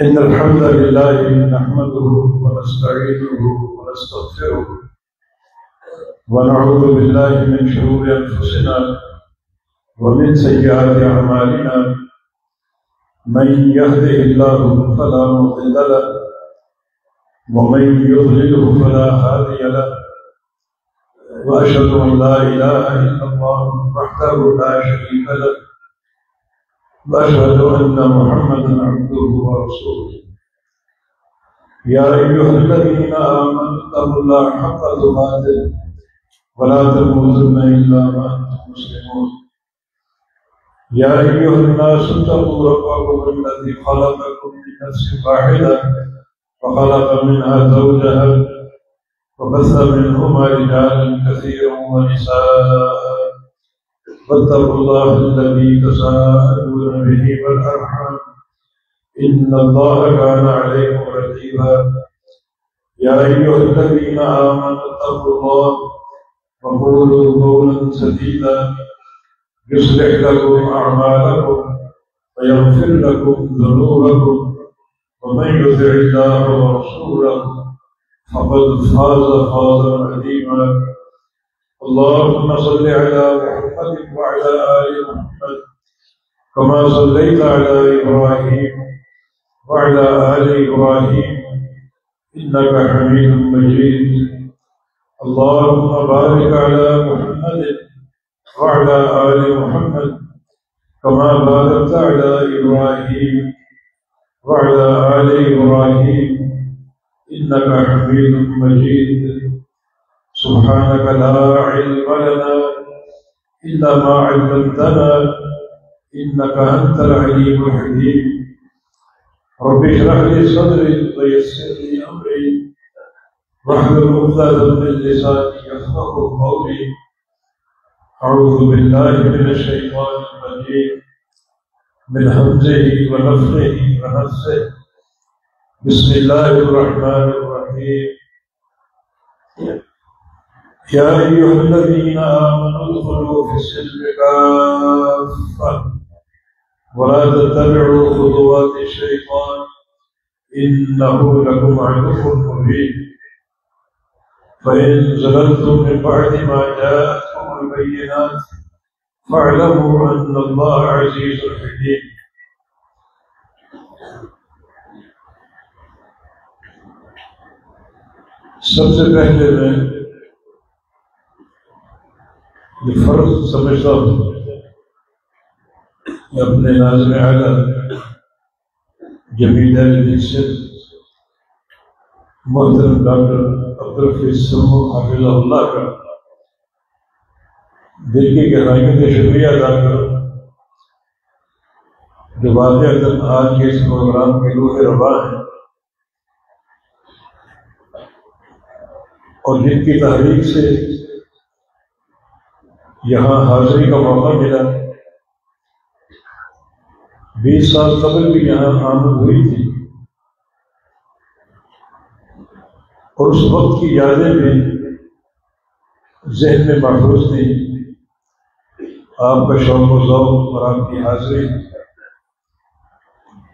إن الحمد لله نحمده ونستعينه ونستغفره ونعوذ بالله من شرور أنفسنا ومن سيئات أعمالنا من يهده الله فلا مضل له ومن يضلله فلا هادي له وأشهد أن لا إله إلا الله وحده لا شريك له وأشهد أن محمدا عبده ورسوله يا أيها الذين آمنوا اتقوا الله حق تقاته ولا تموتن إلا وأنتم مسلمون يا أيها الناس اتقوا ربكم الذي خلقكم من نفس واحدة وخلق منها زوجها وبث منهما رجالا كثيرا ونساء واتقوا الله الذي تساءلون به والأرحام إن الله كان عليكم رقيبا يا أيها الذين آمنوا اتقوا الله وقولوا قولا سديدا يصلح لكم أعمالكم ويغفر لكم ذنوبكم ومن يطع الله ورسوله فقد فاز فوزا عظيما اللهم صل على محمد وعلى آل محمد كما صليت على إبراهيم وعلى آل إبراهيم إنك حميد مجيد اللهم بارك على محمد وعلى آل محمد كما باركت على إبراهيم وعلى آل إبراهيم إنك حميد مجيد سبحانك لا علم لنا إلا ما علمتنا إنك أنت العليم الحكيم رب اشرح لي صدري ويسر لي أمري واحلل عقدة من لساني يفقهوا قولي أعوذ بالله من الشيطان الرجيم من همزه ونفخه ونفثه بسم الله الرحمن الرحيم يا أيها الذين آمنوا ادخلوا في السلم كافة ولا تتبعوا خطوات الشيطان إنه لكم عدو مبين فإن زللتم من بعد ما جاءتكم البينات فاعلموا أن الله عزيز حكيم سب سے پہلے میں یہ فرض سمجھتا ہوں کہ اپنے ناظم اعلیٰ جمیل اہل سے محترم ڈاکٹر عبدالحفیظ سمو حافظہ اللہ کا دل کی گہرائیوں سے شکریہ ادا کروں جو واقعتاً آج کے اس پروگرام کے روح رواں ہیں اور جن کی تحریک سے یہاں حاضری کا موقع ملا 20 سال قبل بھی یہاں آمد ہوئی تھی اور اس وقت کی یادیں بھی ذہن میں محفوظ تھی آپ کا شوق و ذوق اور آپ کی حاضری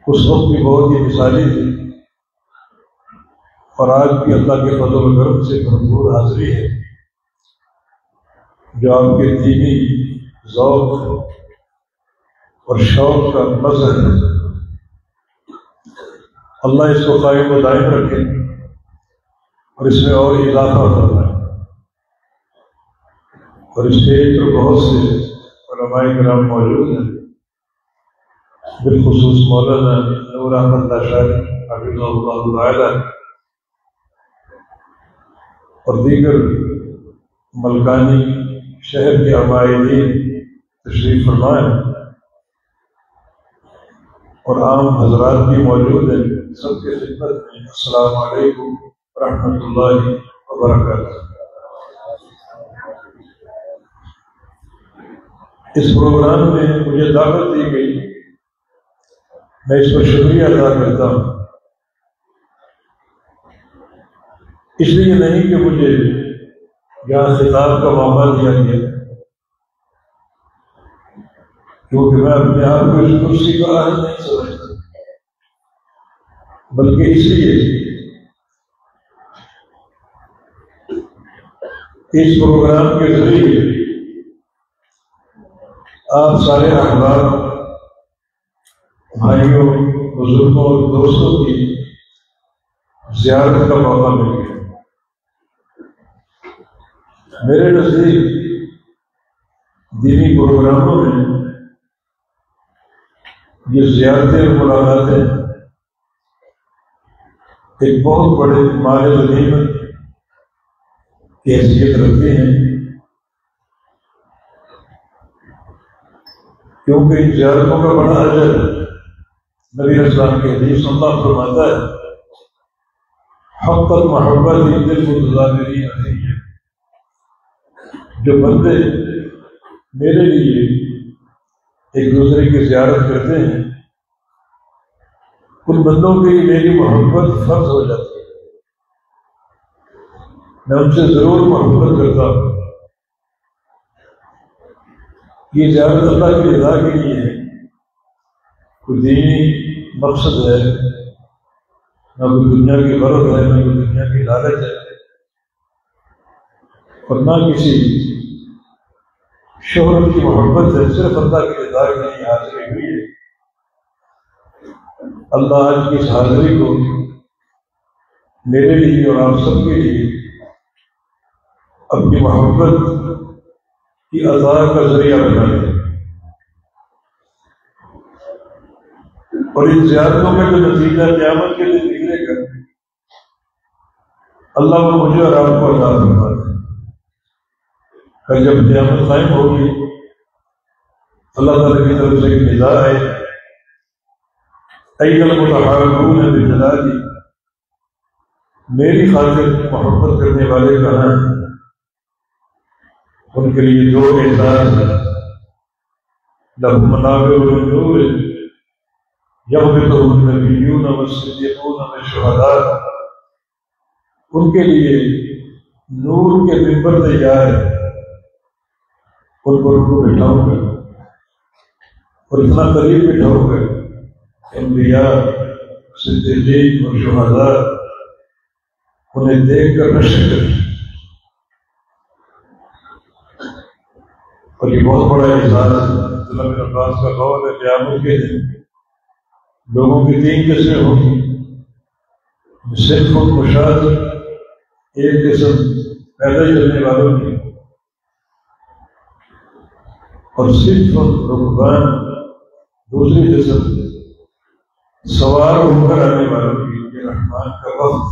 اس وقت بھی بہت ہی مثالی تھی اور آج بھی اللہ کے فضل و کرم سے بھرپور حاضری ہے جو آپ کے دینی ذوق اور شوق کا مظہر ہے اللہ اس کو قائم و دائم رکھے اور اس میں اور اضافہ فرمائے اور اسٹیج پر بہت سے علماء کرام موجود ہیں بالخصوص مولانا نور احمد لاشاری حفظہ اللہ تعالی اور دیگر ملکانی شہر کے عمائدین تشریف فرمائیں اور عام حضرات بھی موجود ہیں سب کے خدمت میں السلام علیکم ورحمۃ اللہ وبرکاتہ۔ اس پروگرام میں مجھے دعوت دی گئی، میں اس پر شکریہ ادا کرتا ہوں۔ اس لیے نہیں کہ مجھے یہاں خطاب کا موقع دیا گیا، کیونکہ میں اپنے آپ کو اس کرسی کا اہل نہیں سمجھتا، بلکہ اس لیے اس پروگرام کے ذریعے آپ سارے احباب، بھائیوں، بزرگوں اور دوستوں کی زیارت کا موقع مل گیا۔ میرے نزدیک دینی پروگراموں میں یہ زیارتیں اور ملاقاتیں ایک بہت بڑے مال غنیمت کی حیثیت رکھتی ہیں، کیونکہ ان زیارتوں کا بڑا اجر نبی اسلام کے حدیث اللہ فرماتا ہے، حقت محبت دل متضامرین علیہ، جو بندے میرے لیے ایک دوسرے کی زیارت کرتے ہیں ان بندوں کے لیے میری محبت فرض ہو جاتی ہے، میں ان سے ضرور محبت کرتا ہوں۔ یہ زیارت اللہ کی رضا کے لیے ہے، کوئی دینی مقصد ہے، نہ کوئی دنیا کی غرض ہے، نہ کوئی دنیا کی لالچ ہے، اور نہ کسی شہرت کی محبت ہے، صرف اللہ کی رضا کے لیے حاضری ہوئی ہے۔ اللہ آج کی اس حاضری کو میرے لیے اور آپ سب کے لیے اپنی محبت کی عطا کا ذریعہ بنا دے، اور ان زیارتوں کا جو نتیجہ قیامت کے دن نکلے گا اللہ وہ مجھے اور آپ کو عطا فرما دے۔ کل جب قیامت قائم ہوگی اللہ تعالیٰ کی طرف سے ایک ندا ہے، اَيْنَ الْمُتَحَابُونَ بِجَلَالِي، میری خاطر محبت کرنے والے کہاں ہیں؟ ان کے لیے دو اعزاز ہیں، لَهُم مَنَابِعُ مِن نُورٍ يَغْبِطُهُ النَّبِيُّونَ وَالصِّدِّيقُونَ وَالشُّهَدَاءُ، ان کے لیے نور کے ممبر تیار ہے، ان پر ان کو بٹھاؤں گا اور اتنا قریب بٹھاؤں گا، انبیاء، صدیقین اور شہداء انہیں دیکھ کر رشک کریں۔ اور یہ بہت بڑا اعزاز ہے۔ عبداللہ بن عباس کا قول ہے قیامت کے دن لوگوں کی تین قسمیں ہوں گی، صرف مشاہد ایک قسم پیدا ہی کرنے والوں کی، اور صرف رکبان دوسری قسم سوار ہو کر آنے والوں کی، یہ رحمان کا وفد،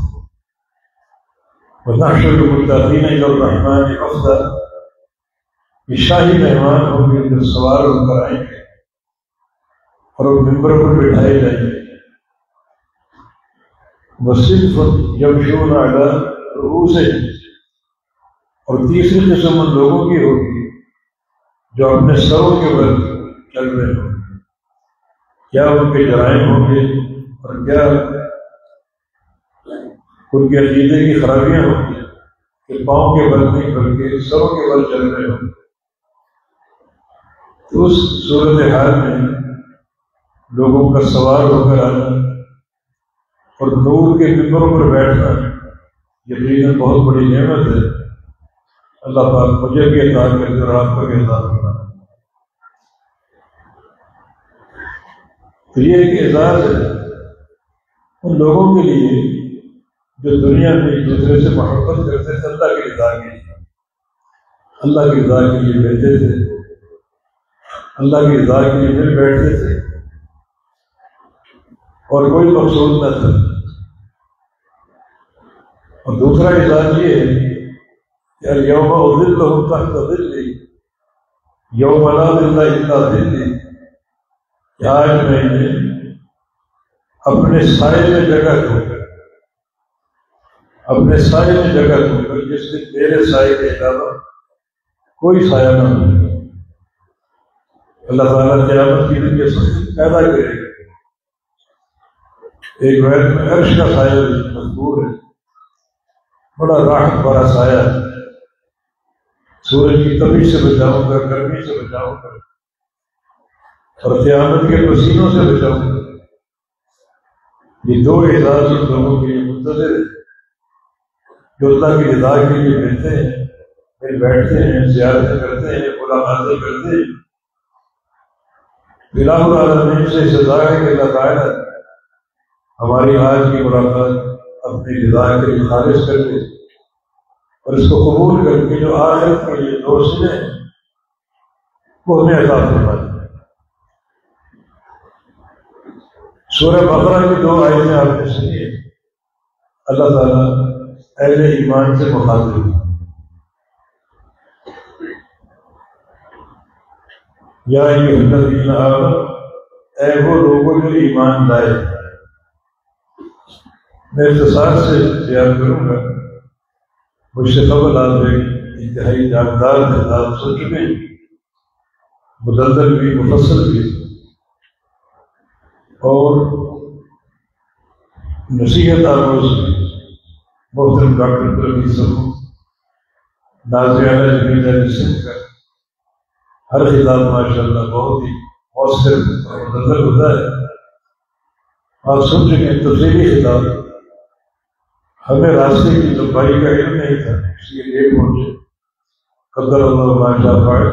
وَنَحْشُرُ الْمُتَّقِينَ إِلَى الرَّحْمَٰنِ وَفْدًا، یہ شاہی مہمان ہوں گے جو سوار ہو کر آئیں گے اور وہ ممبر پر بٹھائے جائیں گے۔ وَصِنْفٌ يَمْشُونَ عَلَىٰ رُءُوسِهِمْ، اور تیسری قسم ان لوگوں کی ہوگی جو اپنے سروں کے بل چل رہے ہوں گے۔ کیا ان کے جرائم ہوں گے اور کیا ان کے عقیدے کی خرابیاں ہوں گی کہ پاؤں کے بل نہیں بلکہ سروں کے بل چل رہے ہوں گے۔ تو اس صورتحال میں لوگوں کا سوار ہو کر آنا اور نور کے ممبروں پر بیٹھنا یقیناً بہت بڑی نعمت ہے۔ اللہ پاک مجھے بھی عطا کر دے اور آپ کو بھی عطا کرنا۔ تو یہ ایک اعزاز ہے ان لوگوں کے لیے جو دنیا میں ایک دوسرے سے محبت کرتے تھے، اللہ کی رضا کے لیے، اللہ کی رضا کے لیے بیٹھتے تھے، اللہ کی رضا کے لیے مل بیٹھتے تھے، اور کوئی مقصود نہ تھا۔ اور دوسرا اعزاز یہ ہے کہ الیوم اظلہم تحت ظلی یوم لا ظل الا ظلی، کہ آج میں انہیں اپنے سائے میں جگہ دوں گا، اپنے سائے میں جگہ دوں گا جس دن میرے سائے کے علاوہ کوئی سایہ نہ ہو۔ اللہ تعالیٰ قیامت کے دن کے سب پیدا کرے گا۔ ایک بیت میں عرش کا سایہ مذکور ہے، بڑا راحت بڑا سایہ ہے، سورج کی تپش سے بچاؤں گا، گرمی سے بچاؤں گا، اور قیامت کے پسینوں سے بچاؤں گا۔ یہ دو اعزاز ان لوگوں کے لیے منتظر ہے جو اللہ کی رضا کے لیے ملتے ہیں، پھر بیٹھتے ہیں، زیارتیں کرتے ہیں، ملاقاتیں کرتے ہیں۔ الہ العالمین سے سزا ہے کہ اللہ تعالیٰ ہماری آج کی ملاقات اپنی رضا کے لیے خالص کر کے اور اس کو قبول کر کے جو آخرت کے لیے دوست ہیں وہ ہمیں عطا فرمائے۔ سورہ بقرہ کی 2 آیتیں آپ نے سنی ہیں، اللہ تعالیٰ اہل ایمان سے مخاطب ہے۔ یا ایھا الذین آمنوا، اے وہ لوگوں جو ایمان لائے۔ میں اختصار سے بیان کروں گا، مجھ سے قبل آپ ایک انتہائی جاندار خطاب سن چکے ہیں، مدلل بھی مفصل بھی، اور نصیحت آموز بھی۔ محترم ڈاکٹر پروین صاحب نازیانہ جمیلہ سندھ کا ہر خطاب ماشاءاللہ بہت ہی مؤثر اور مدلل ہوتا ہے۔ آپ سن چکے ہیں تفصیلی خطاب، ہمیں راستے کی لمبائی کا علم نہیں تھا اس لیے لیٹ پہنچے، قدر اللہ ما شاء فعل۔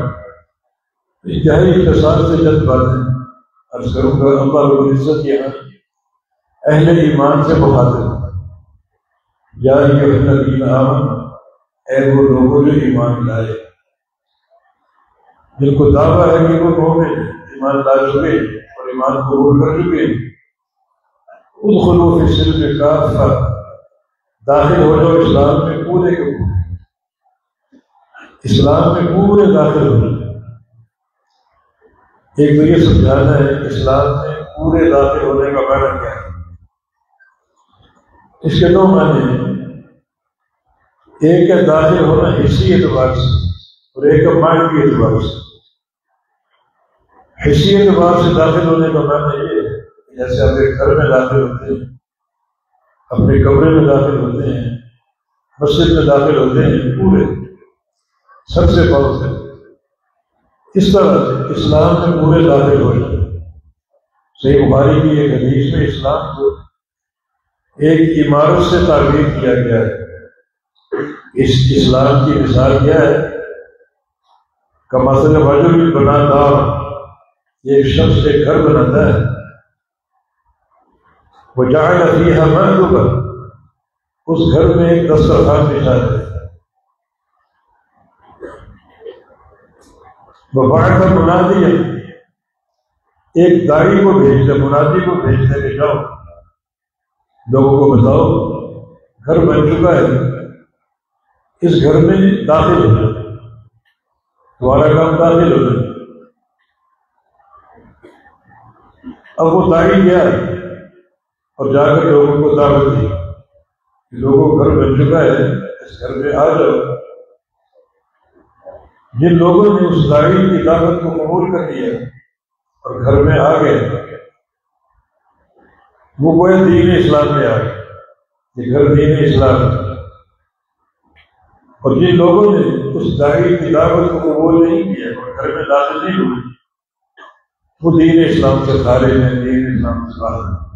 انتہائی اختصار سے چند باتیں عرض کروں گا۔ اللہ رب العزت یہاں اہل ایمان سے مخاطب، یا ایھا الذین آمنوا، اے وہ لوگوں جو ایمان لائے، جن کو دعویٰ ہے کہ وہ مومن ایمان لا چکے اور ایمان قبول کر چکے، ادخلوا فی السلم کافہ، داخل ہو جاؤ اسلام میں پورے کے پورے، اسلام میں پورے داخل ہو جاؤ۔ ایک تو یہ سمجھانا ہے اسلام میں پورے داخل ہونے کا معنی کیا ہے۔ اس کے 2 معنی ہیں، ایک ہے داخل ہونا حصی اعتبار سے اور ایک ہے معنوی اعتبار سے۔ حصی اعتبار سے داخل ہونے کا معنی یہ ہے جیسے آپ ایک گھر میں داخل ہوتے ہیں، اپنے کمرے میں داخل ہوتے ہیں، مسجد میں داخل ہوتے ہیں، پورے سر سے پاؤں سے، اس طرح سے اسلام میں پورے داخل ہو جائے۔ صحیح بخاری کی ایک حدیث میں اسلام کو ایک عمارت سے تعبیر کیا گیا ہے۔ اس اسلام کی مثال کیا ہے؟ کمثل رجل بنا دار، ایک شخص ایک گھر بناتا ہے، وجعل فیہا مأدبا، اس گھر میں ایک دسترخوان بچھا ہے، وبعث منادیا، ایک داعی کو بھیجتا، منادی کو بھیجتے کہ جاؤ لوگوں کو بتاؤ گھر بن چکا ہے، اس گھر میں داخل ہو جائے، تمہارا کام داخل ہو جائے۔ اب وہ داعی گیا اور جا کر لوگوں کو دعوت دی، لوگوں گھر بن چکا ہے، اس گھر میں آ جاؤ۔ جن لوگوں نے اس داعی کی دعوت کو قبول کر لیا اور گھر میں آ گئے، وہ گویا دین اسلام میں آ گئے، یہ گھر دین اسلام ہے۔ اور جن لوگوں نے اس داعی کی دعوت کو قبول نہیں کیا اور گھر میں داخل نہیں ہوئے، وہ دین اسلام سے خارج ہیں، دین اسلام سے باہر ہیں۔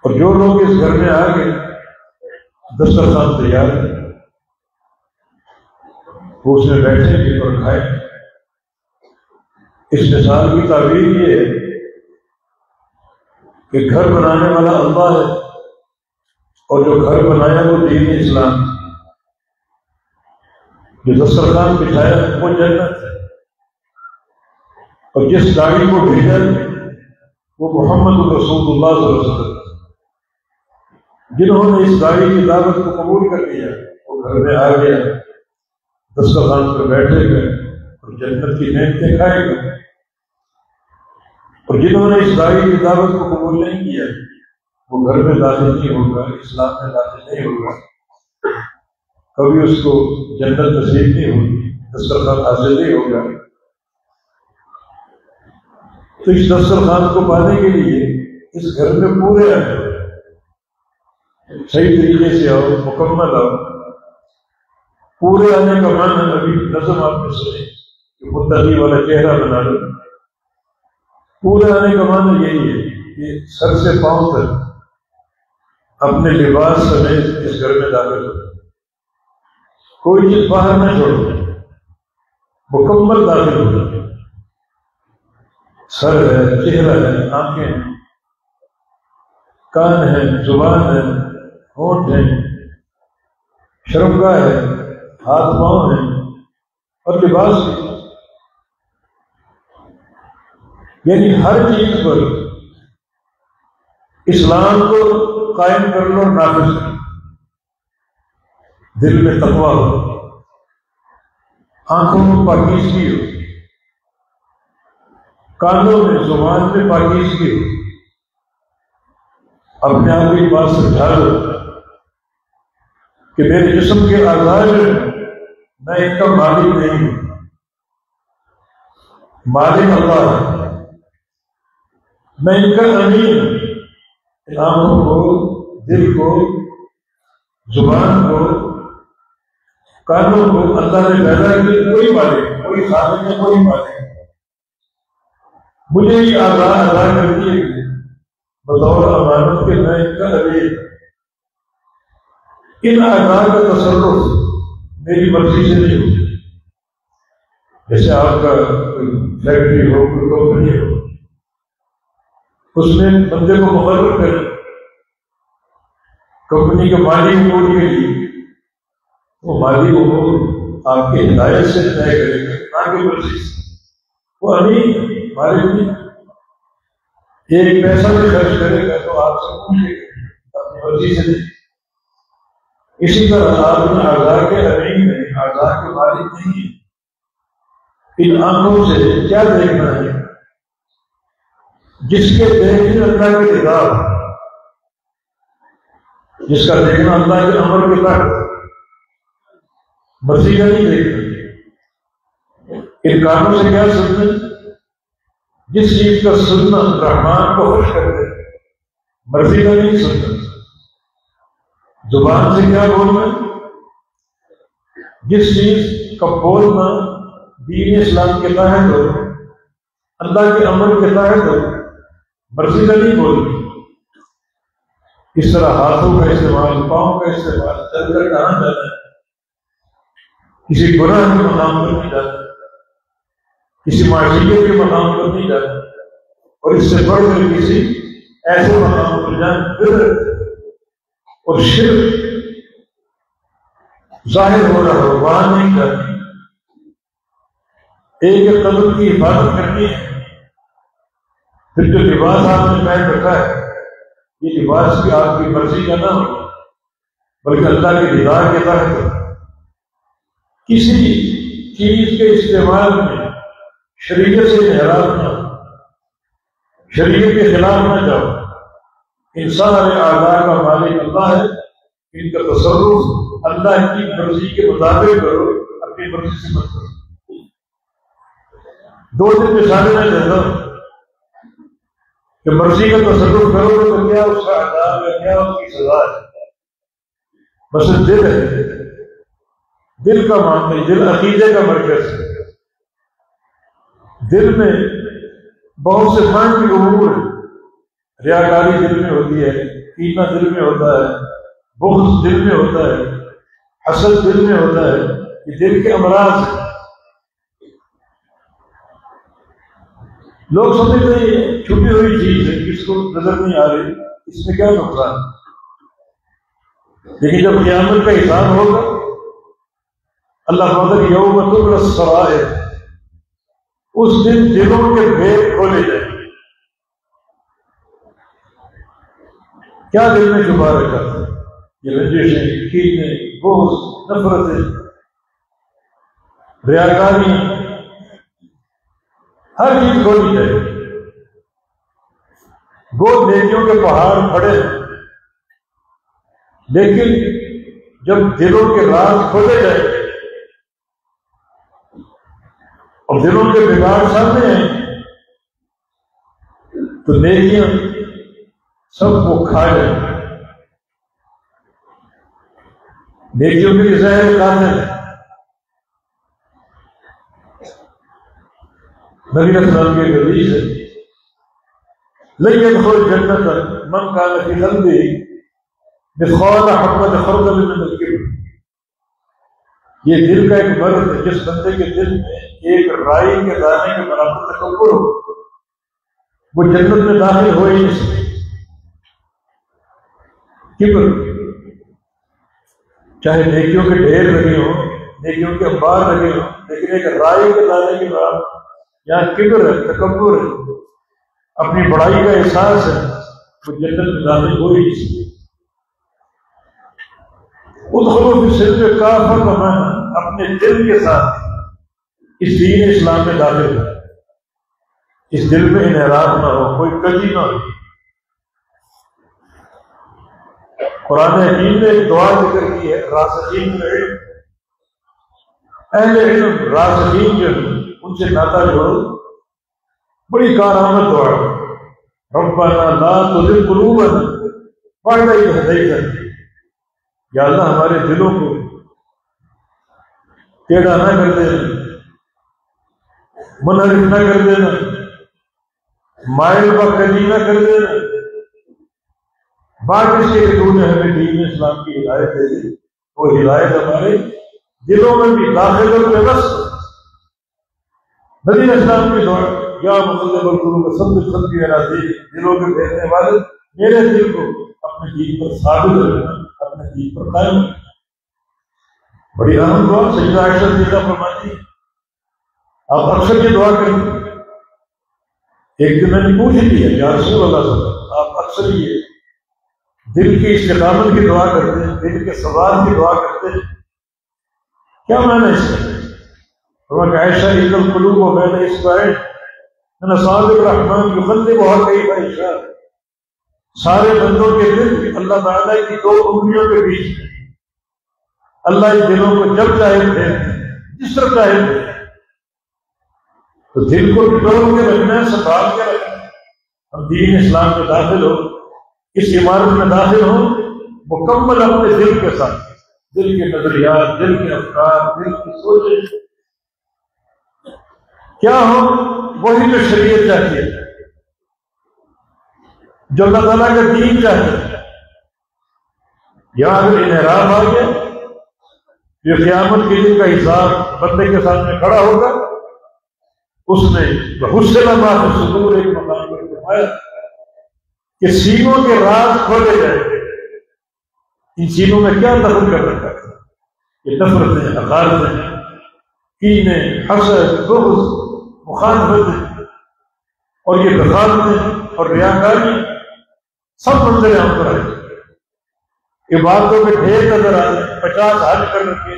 اور جو لوگ اس گھر میں آ گئے، دسترخوان تیار ہے، وہ اس میں بیٹھیں گے اور کھائیں گے۔ اس مثال کی تعبیر یہ ہے کہ گھر بنانے والا اللہ ہے اور جو گھر بنایا وہ دین اسلام، جو دسترخوان بچھایا وہ جنت ہے، اور جس داعی کو بھیجا وہ محمد رسول اللہ صلی اللہ علیہ وسلم۔ جنہوں نے اس داعی کی دعوت کو قبول کر لیا وہ گھر میں آ گیا، دسترخوان پر بیٹھے گئے اور جنت کی نعمتیں کھائے گئے۔ اور جنہوں نے اس داعی کی دعوت کو قبول نہیں کیا وہ گھر میں داخل نہیں ہوگا، اسلام میں داخل نہیں ہوگا، کبھی اس کو جنت نصیب نہیں ہوگی، دسترخوان حاصل نہیں ہوگا۔ تو اس دسترخوان کو پانے کے لیے اس گھر میں پورے آئے، صحیح طریقے سے آؤ، مکمل آؤ۔ پورے آنے کا معنی ابھی نظم آپ نے سنے کہ متقی والا چہرہ بنا لو۔ پورے آنے کا معنی یہی ہے کہ سر سے پاؤں تک اپنے لباس سمیت اس گھر میں داخل ہو، کوئی چیز باہر نہ چھوڑو، مکمل داخل ہو۔ سر ہے، چہرہ ہے، آنکھیں ہیں، کان ہے، زبان ہے، ہونٹ ہے، شرمگاہ ہے، ہاتھ پاؤں ہیں، اور لباس ہے، یعنی ہر چیز پر اسلام کو قائم کر لو، نافذ کر لو۔ دل میں تقویٰ ہو، آنکھوں میں پاکیزگی ہو، کانوں میں زبان میں پاکیزگی ہو، اپنے آپ کی بات سمجھا دو کہ میرے جسم کے اعضاء جو ہیں میں ان کا مالک نہیں ہوں، مالک اللہ ہے، میں ان کا امین ہوں۔ آنکھوں کو، دل کو، زبان کو، کانوں کو اللہ نے پیدا کیا، کوئی مالک، کوئی خالق ہے، کوئی مالک۔ مجھے یہ اعضاء ادا کر دیے گئے بطور امانت کے، میں ان کا امین۔ ان اعضاء کا تصرف میری مرضی سے نہیں ہوتا۔ جیسے آپ کا فیکٹری ہو، کوئی کمپنی ہو، اس میں بندے کو مقرر کریں کمپنی کے مالی امور کے لیے، وہ مالی امور آپ کی ہدایت سے طے کرے گا، نہ کہ مرضی سے۔ وہ امین مالک نہیں، ایک پیسہ بھی خرچ کرے گا تو آپ سے پوچھے گا، اپنی مرضی سے نہیں۔ اسی طرح آپ نے اعضاء کے امین ہیں، اعضاء کے مالک نہیں ہیں۔ ان آنکھوں سے کیا دیکھنا ہے؟ جس کے دیکھنے اللہ کی رضا، جس کا دیکھنا اللہ کے امر کے تحت، مرضی کا نہیں دیکھنا۔ ان کانوں سے کیا سننا؟ جس چیز کا سننا رحمان کو خوش کر دے، مرضی کا نہیں سننا۔ زبان سے کیا بولنا؟ جس چیز کا بولنا دین اسلام کے تحت ہو، اللہ کے امر کے تحت ہو، مرضی کا نہیں بولنا۔ اس طرح ہاتھوں کا استعمال، پاؤں کا استعمال، چل کر کہاں جانا ہے؟ کسی گناہ کے مقام پر نہیں جانا، کسی معصیت کے مقام پر نہیں جانا، اور اس سے بڑھ کر کسی ایسے مقام پر جانا بدعت اور شرک ظاہر ہو رہا ہو، وہاں نہیں جاتی۔ ایک ایک قدم کی حفاظت کرنی ہے۔ پھر جو لباس آپ نے پہن رکھا ہے، یہ لباس بھی آپ کی مرضی کا نہ ہو، بلکہ اللہ کی رضا کے تحت ہو۔ کسی چیز کے استعمال میں شریعت سے انحراف نہ ہو، شریعت کے خلاف نہ جاؤ۔ ان سارے اعضاء کا مالک اللہ ہے، ان کا تصرف اللہ کی مرضی کے مطابق کرو، اپنی مرضی سے مت کرو۔ دو دن مثالیں میں دیتا ہوں کہ مرضی کا تصرف کرو گے تو کیا اس کا عذاب ہے، کیا اس کی سزا ہے۔ مثلا دل ہے، دل کا معاملہ، دل عقیدے کا مرکز ہے۔ دل میں بہت سے معنی امور ہیں۔ ریاکاری دل میں ہوتی ہے، کینہ دل میں ہوتا ہے، بغض دل میں ہوتا ہے، حسد دل میں ہوتا ہے۔ یہ دل کے امراض ہیں۔ لوگ سمجھتے ہیں یہ چھپی ہوئی چیز ہے، کس کو نظر نہیں آ رہی، اس میں کیا نقصان ہے۔ لیکن جب قیامت کا حساب ہوگا، اللہ تعالیٰ یوم تبلی السرائر، اس دن دلوں کے بھید کھولے جائیں گے۔ کیا دل میں چھپا رکھا تھا؟ یہ رنجشیں، کینے، بغض، نفرتیں، ریاکاری، ہر چیز کھولی جائے گی۔ وہ نیکیوں کے پہاڑ کھڑے ہیں، لیکن جب دلوں کے راز کھولے جائیں اور دلوں کے بگاڑ سامنے ہیں تو نیکیاں سب کو کھا جائیں۔ نیکیوں کے لیے زہر قاتل ہے۔ نبی علیہ السلام کی ایک حدیث ہے، لن يدخل جنت من كان في قلبه مثقال حبة خردل من الكبر۔ یہ دل کا ایک مرض ہے، جس بندے کے دل میں ایک رائی کے دانے کے برابر تکبر ہو وہ جنت میں داخل ہو ہی نہیں سکے۔ کبر، چاہے نیکیوں کے ڈھیر لگے ہوں، نیکیوں کے انبار لگے ہوں، لیکن ایک رائی کے دانے کے برابر یہاں کبر ہے، تکبر ہے، اپنی بڑائی کا احساس ہے، وہ جنت میں داخل ہو ہی نہیں سکے۔ ادخلوا فی السلم کافۃ کا معنی اپنے دل کے ساتھ اس دین اسلام میں داخل ہو، اس دل میں انحراف نہ ہو، کوئی کجی نہ ہو۔ قرآن حکیم نے ایک دعا ذکر کی ہے، راسخین فی العلم، اہل علم راسخین جو ان سے ناطہ جوڑو، بڑی کارآمد دعا ہے۔ ربنا لا تزغ قلوبنا بعد إذ هديتنا، یا اللہ ہمارے دلوں کو ٹیڑھا نہ کر دینا، منحرف نہ کر دینا، مائل بکلی نہ کر دینا، بعد اس کے تو نے ہمیں دین اسلام کی ہدایت دے دی، وہ ہدایت ہمارے دلوں میں بھی داخل ہو کے بس۔ نبی اسلام کی دعا، یا مقلب القلوب ثبت قلبی علی دینک، دلوں کے پھیرنے والے میرے دل کو اپنے دین پر ثابت رکھنا، اپنے دین پر قائم رکھنا۔ بڑی اہم دعا سیدہ عائشہ رضی اللہ فرماتی ہیں، آپ اکثر یہ دعا کریں۔ ایک دن میں نے پوچھ لیا، یا رسول اللہ صلی اللہ علیہ وسلم، آپ اکثر یہ دل کی استقامت کی دعا کرتے ہیں، دل کے ثبات کی دعا کرتے ہیں، کیا معنی اس کا؟ فرمایا کہ عائشہ ان القلوب بین اصبعین من اصابع الرحمن یقلبها کیف یشاء، سارے بندوں کے دل اللہ تعالیٰ کی دو انگلیوں کے بیچ میں، اللہ ان دلوں کو جب چاہے پھیرتے ہیں، جس طرح چاہے پھیرتے ہیں۔ تو دل کو ٹٹول کے رکھنا ہے، سنبھال کے رکھنا ہے۔ ہم دین اسلام میں داخل ہو، اس عمارت میں داخل ہو، مکمل اپنے دل کے ساتھ، دل کے نظریات، دل کے افکار، دل کی سوچیں کیا ہو، وہی جو شریعت چاہتی ہے، جو اللہ تعالیٰ کا دین چاہتا ہے۔ یہاں اگر انحراف آ گیا، یہ قیامت کے دن کا حساب بندے کے سامنے کھڑا ہوگا، اس نے حسن ما فی الصدور ایک مقام پر فرمایا کہ سینوں کے راز کھولے جائیں گے۔ ان سینوں میں کیا دخل کر رکھا ہے؟ یہ نفرتیں، حقارتیں، کینے، حسد، بغض، مخالفتیں اور یہ بغاوتیں اور ریاکاری سب منظر عام پر آئے۔ عبادتوں میں ڈھیر نظر آ رہے ہیں، 50 حج کر رکھے،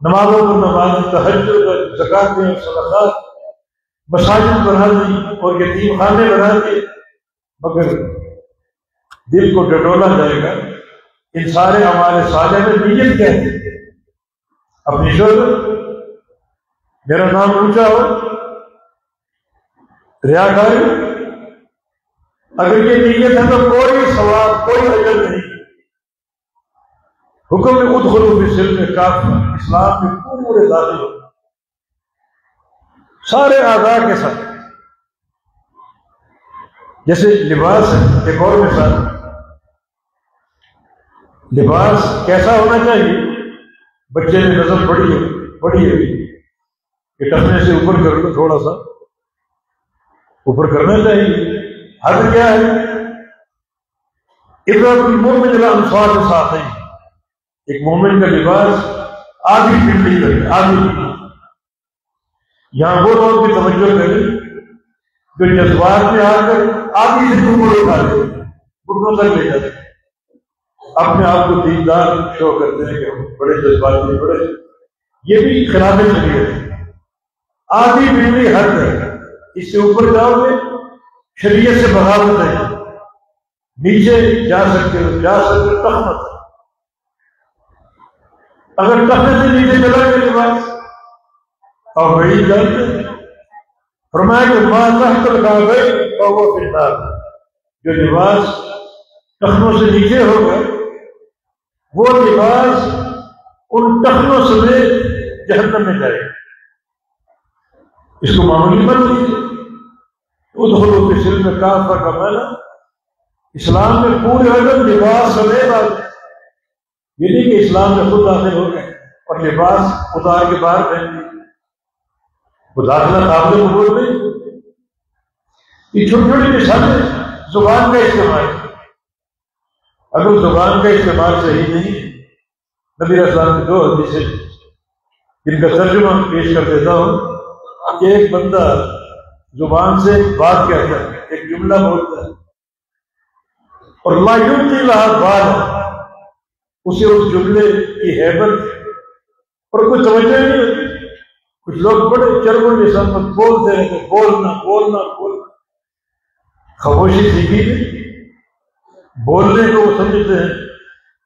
نمازوں پر نماز، تہجد، زکاتیں اور صدقات، مساجد بنا دی اور یتیم خانے بنا دیے، مگر دل کو ڈٹولا جائے گا۔ ان سارے ہمارے صالح میں نیت کیا ہے؟ اپنی شہرت، میرا نام اونچا ہو، ریاکاری، اگر یہ نیت ہے تو کوئی ثواب، کوئی اجر نہیں۔ حکم میں ادخلوا فی السلم کافۃ، اسلام میں پورے داخل ہو، سارے اعضاء کے ساتھ۔ جیسے لباس ہے، ایک اور مثال، لباس کیسا ہونا چاہیے؟ بچے نے نظر بڑی ہے کہ ٹخنے سے اوپر کر لو، تھوڑا سا اوپر کرنا چاہیے۔ حد کیا ہے؟ اضرب المؤمن الی انصاف ساقیہ، ایک مومن کا لباس آدھی پنڈلی کرے، آدھی پنڈلی۔ یہاں وہ لوگ بھی توجہ کریں جو جذبات میں آ کر آدھی سے اوپر اٹھا لے، گھٹنوں تک لے جاتے ہیں، اپنے آپ کو دیندار شو کرتے ہیں کہ ہم بڑے جذباتی، بڑے، یہ بھی خلاف شریعت ہے۔ آدھی پنڈلی حد ہے، اس سے اوپر جاؤ گے شریعت سے بغاوت ہے، نیچے جا سکتے ہو، جا سکتے ہو تخت مت، اگر تخت سے نیچے چلا گیا لباس اور بڑی جانتے ہیں فرمایا کہ ماں تحت الکعبین فہو فی النار، جو لباس ٹخنوں سے نیچے ہوگا وہ لباس ان ٹخنوں سمیت جہنم میں جائے گا۔ اس کو معمولی مت لیجیے۔ ادخلوا فی السلم کافہ کا معنی اسلام میں پورے عدم لباس سمیت آ گئے، یہ نہیں کہ اسلام میں خود داخل ہو گئے اور لباس اتار کے باہر پہن لیے، وہ داخلہ قابل قبول نہیں۔ یہ چھوٹی چھوٹی مثالیں زبان کا استعمال، اگر زبان کا استعمال صحیح نہیں، نبی علیہ السلام کی دو حدیثیں جن کا ترجمہ پیش کر دیتا ہوں کہ ایک بندہ زبان سے بات کہتا ہے، ایک جملہ بولتا ہے اور لا یلقی لہا بالا، اسے اس جملے کی ہیبت اور کوئی توجہ نہیں ہوتی۔ کچھ لوگ بڑے چربر کے ساتھ بولتے رہتے، بولنا بولنا بولنا، خاموشی سیکھی نہیں۔ بولنے کو وہ سمجھتے ہیں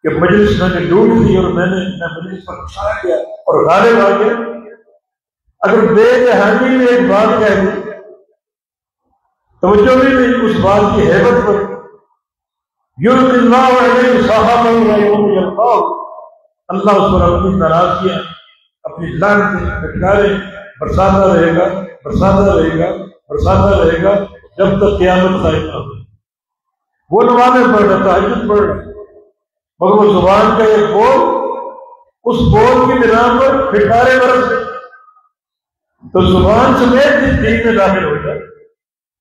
کہ مجلس میں نے ڈوب دی اور میں مجلس پر چھا گیا اور غالب آ گیا۔ اگر بے دہانی میں ایک بات کہہ دی، توجہ بھی نہیں اس بات کی ہیبت پر، یلقی اللہ علیہ صحابہ یوم یلقاہ، اللہ اس پر اپنی ناراضگیاں، اپنی لعنتیں پھٹکارے برساتا رہے گا، برساتا رہے گا، برساتا رہے گا جب تک قیامت قائم نہ ہو۔ وہ نمازیں پڑھ رہا، تہجد پڑھ رہا، مگر وہ زبان کا ایک بول، اس بول کی بنا پر پھٹکارے برس گئے تو زبان سمیت دین میں داخل ہو جائے۔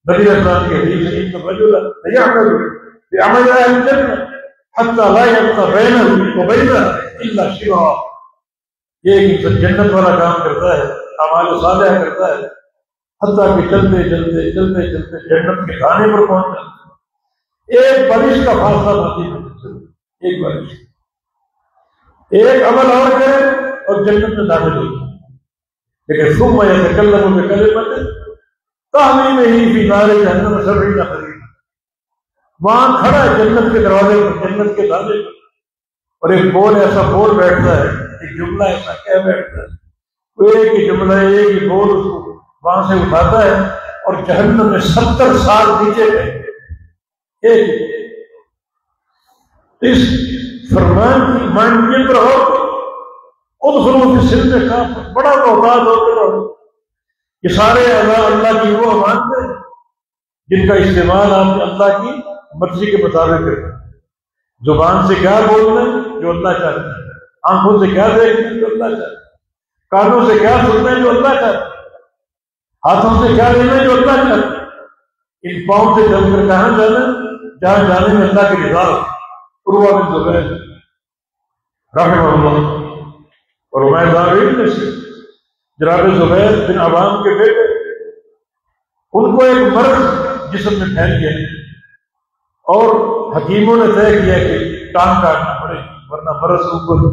نبی اسلام کی حدیث ہے ان الرجل لیعمل بعمل اہل الجنہ حتی لا یبقى بینہ وبینہ الا شبرا، یہ ایک جنت والا کام کرتا ہے، اعمال صالحہ کرتا ہے، حتیٰ کہ چلتے چلتے چلتے چلتے جنت کے کھانے پر پہنچ جاتا ہے، ایک بارش کا فاصلہ باقی نہیں، ایک بارش، ایک عمل اور کرے اور جنت میں داخل ہو جائے۔ لیکن ثم یتکلم بکلمۃ تہوی بہ فی نار جہنم 70 خریدا، وہاں کھڑا ہے جنت کے دروازے پر، جنت کے دروازے پر، اور ایک بول ایسا بول بیٹھتا ہے، ایک جملہ ایسا کہہ بیٹھتا ہے، وہ ایک ہی جملہ ایک ہی بول اس کو وہاں سے اٹھاتا ہے اور جہنم میں 70 سال نیچے گئے۔ ایک اس فرمان کی مانیت رہو، ادخلوا فی السلم کافہ، بڑا محتاط ہوتے رہو۔ یہ سارے اللہ کی وہ امانتیں ہیں جن کا استعمال آپ اللہ کی مرضی کے مطابق کریں۔ زبان سے کیا بولنا ہے جو اللہ چاہتا ہے، آنکھوں سے کیا دیکھنا ہے جو اللہ چاہتا ہے، کانوں سے کیا سننا ہے جو اللہ چاہتا ہے، ہاتھوں سے کیا لینا ہے جو اللہ چاہتا ہے، ان پاؤں سے چل کر کہاں جانا جہاں جانے میں اللہ کی رضا ہو۔ عروہ بن زبیر رحمہ اللہ اور عمیر دارین سے جناب زبیر بن عوام کے بیٹے، ان کو ایک مرض جسم میں پھیل گیا اور حکیموں نے طے کیا کہ ٹانگ کاٹنا پڑے ورنہ مرض اوپر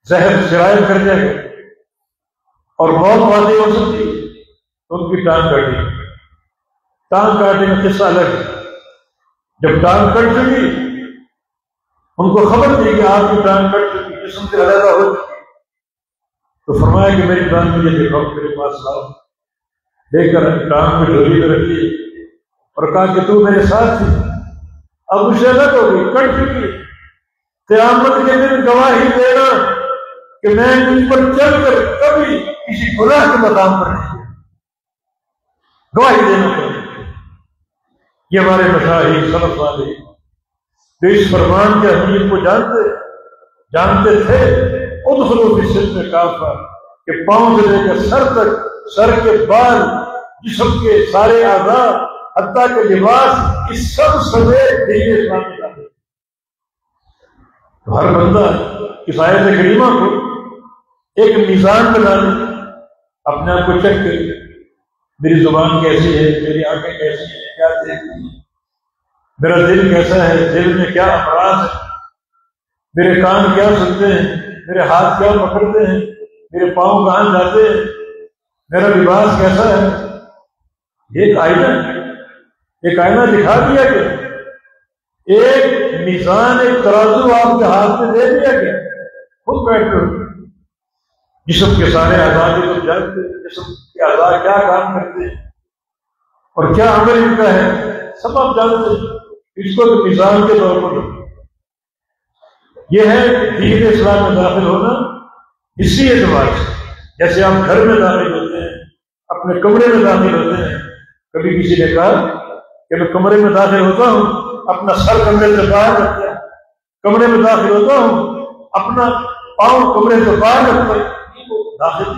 زہر سرایت کر جائے گا اور موت واضح ہو سکتی ہے، تو ان کی ٹانگ کاٹی۔ ٹانگ کاٹنے کا قصہ الگ ہے۔ جب ٹانگ کٹ چکی ان کو خبر تھی کہ آپ کی ٹانگ کٹ چکی، جسم سے علیحدہ ہو چکی، تو فرمایا کہ میری ٹانگ مجھے دکھاؤ، میرے پاس لاؤ۔ لے کر ٹانگ میں ڈوری میں رکھ لی اور کہا کہ تو میرے ساتھ تھی، اب اسے الگ ہو گئی، کٹ چکی، قیامت کے دن گواہی دینا کہ میں تجھ پر چل کر کبھی کسی گناہ کے مقام پر نہیں گیا، گواہی دینا پڑے۔ یہ ہمارے مشاہیر سلف والے جو اس فرمان کے اہمیت کو جانتے تھے، ادخلوا فی السلم کافہ، کہ پاؤں سے لے کر سر تک، سر کے بال، جسم کے سارے اعضاء، حتیٰ کہ لباس، اس سب سمیت دین اسلام میں داخل۔ تو ہر بندہ اس آیت کریمہ کو ایک میزان بنا لے، اپنے آپ کو چیک کرے، میری زبان کیسی ہے، میری آنکھیں کیسی ہیں، کیا دیکھتی ہیں، میرا دل کیسا ہے، دل میں کیا امراض ہے، میرے کان کیا سنتے ہیں، میرے ہاتھ کیا پکڑتے ہیں، میرے پاؤں کہاں جاتے ہیں، میرا لباس کیسا ہے۔ یہ ایک آئینہ ہے، ایک آئینہ دکھا دیا گیا، ایک میزان، ایک ترازو آپ کے ہاتھ میں دے دیا گیا، خود بیٹھ کر جسم کے سارے اعضاء کے تو جانتے ہیں، جسم کے اعضاء کیا کام کرتے ہیں اور کیا عمل ان کا ہے، سب آپ جانتے ہیں۔ اس کو تو میزان کے طور پر یہ ہے دین اسلام میں داخل ہونا اسی اعتبار سے۔ جیسے آپ گھر میں داخل ہوتے ہیں، اپنے کمرے میں داخل ہوتے ہیں، کبھی کسی نے کہا کہ میں کمرے میں داخل ہوتا ہوں، اپنا سر کمرے سے باہر رکھتا ہے، کمرے میں داخل ہوتا ہوں، اپنا پاؤں کمرے سے باہر رکھتا ہے، داخل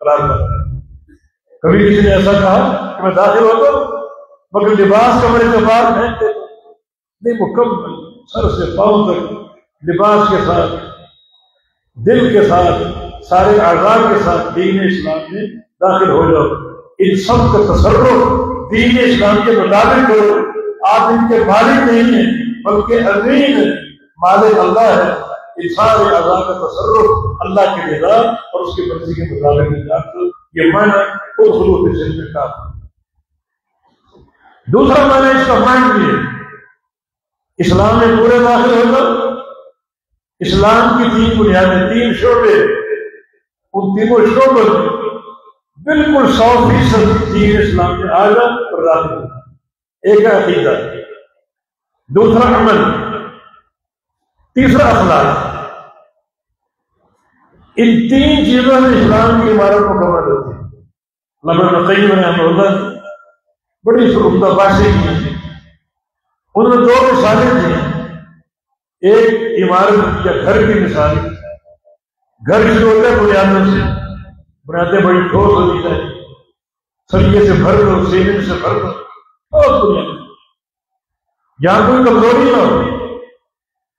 قرار کرتا ہے۔ کبھی کسی نے ایسا کہا کہ میں داخل ہوتا ہوں مگر لباس کمرے سے باہر پھینک دیتا ہوں، نہیں، مکمل سر سے پاؤں تک لباس کے ساتھ، دل کے ساتھ، سارے اعضاء کے ساتھ دین اسلام میں داخل ہو جاؤ۔ ان سب کا تصرف دین اسلام کے مطابق کرو۔ آپ ان کے مالک نہیں ہیں بلکہ امین مالک اللہ ہے۔ ان سارے اعضاء کا تصرف اللہ کی رضا اور اس کی مرضی کے مطابق یہ معنی ادخلوا فی السلم کافہ۔ دوسرا معنی اس کا معنی بھی ہے اسلام میں پورے داخل ہونا۔ اسلام کی تین بنیادیں، تین شعبے، ان تینوں شعبوں میں بالکل 100% دین اسلام میں آ جا اور داخل ہونا۔ ایک ہے عقیدہ، دوسرا عمل، تیسرا اخلاق۔ ان تین چیزوں میں اسلام کی عمارت مکمل ہوتی ہے۔ علامہ ابن قیم رحمہ اللہ نے بڑی عمدہ باتیں کی ہیں، ان میں دو مثالیں دی ہیں۔ ایک عمارت یا گھر کی مثال، گھر شروع ہوتا ہے بنیادوں سے، بنیادیں بڑی ٹھوس ہونی چاہیے، سریے سے بھر دو، سیمنٹ سے بھر دو، ٹھوس بنیاد، جہاں کوئی کمزوری نہ ہو۔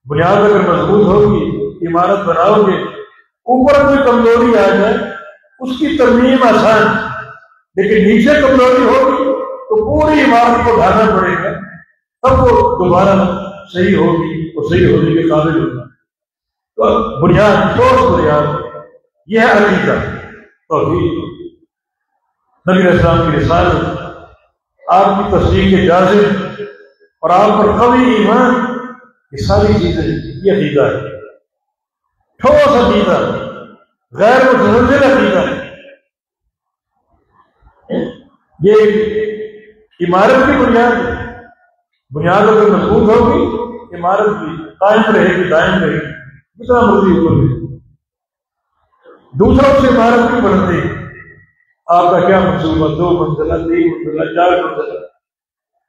بنیاد اگر مضبوط ہوگی، عمارت بناؤ گے، اوپر کوئی کمزوری آ جائے اس کی ترمیم آسان، لیکن نیچے کمزوری ہوگی تو پوری عمارت کو ڈھانا پڑے گا، تب وہ دوبارہ صحیح ہوگی اور صحیح ہونے کے قابل ہوگا۔ تو بنیاد، ٹھوس بنیاد، یہ ہے عقیدہ، توحید، نبی علیہ السلام کی رسالت، آپ کی تصدیق جازم اور آپ پر قوی ایمان، یہ ساری چیزیں یہ عقیدہ ہے۔ ٹھوس عقیدہ، غیر متزلزل عقیدہ، یہ عمارت کی بنیاد ہے۔ بنیاد اگر مضبوط ہوگی، عمارت بھی قائم رہے گی، دائم رہے گی، جتنا مرضی اوپر بھی۔ دوسرا اس عمارت کی بلندی، آپ کا کیا منصوبہ، 2 منزلہ، 3 منزلہ، 4 منزلہ،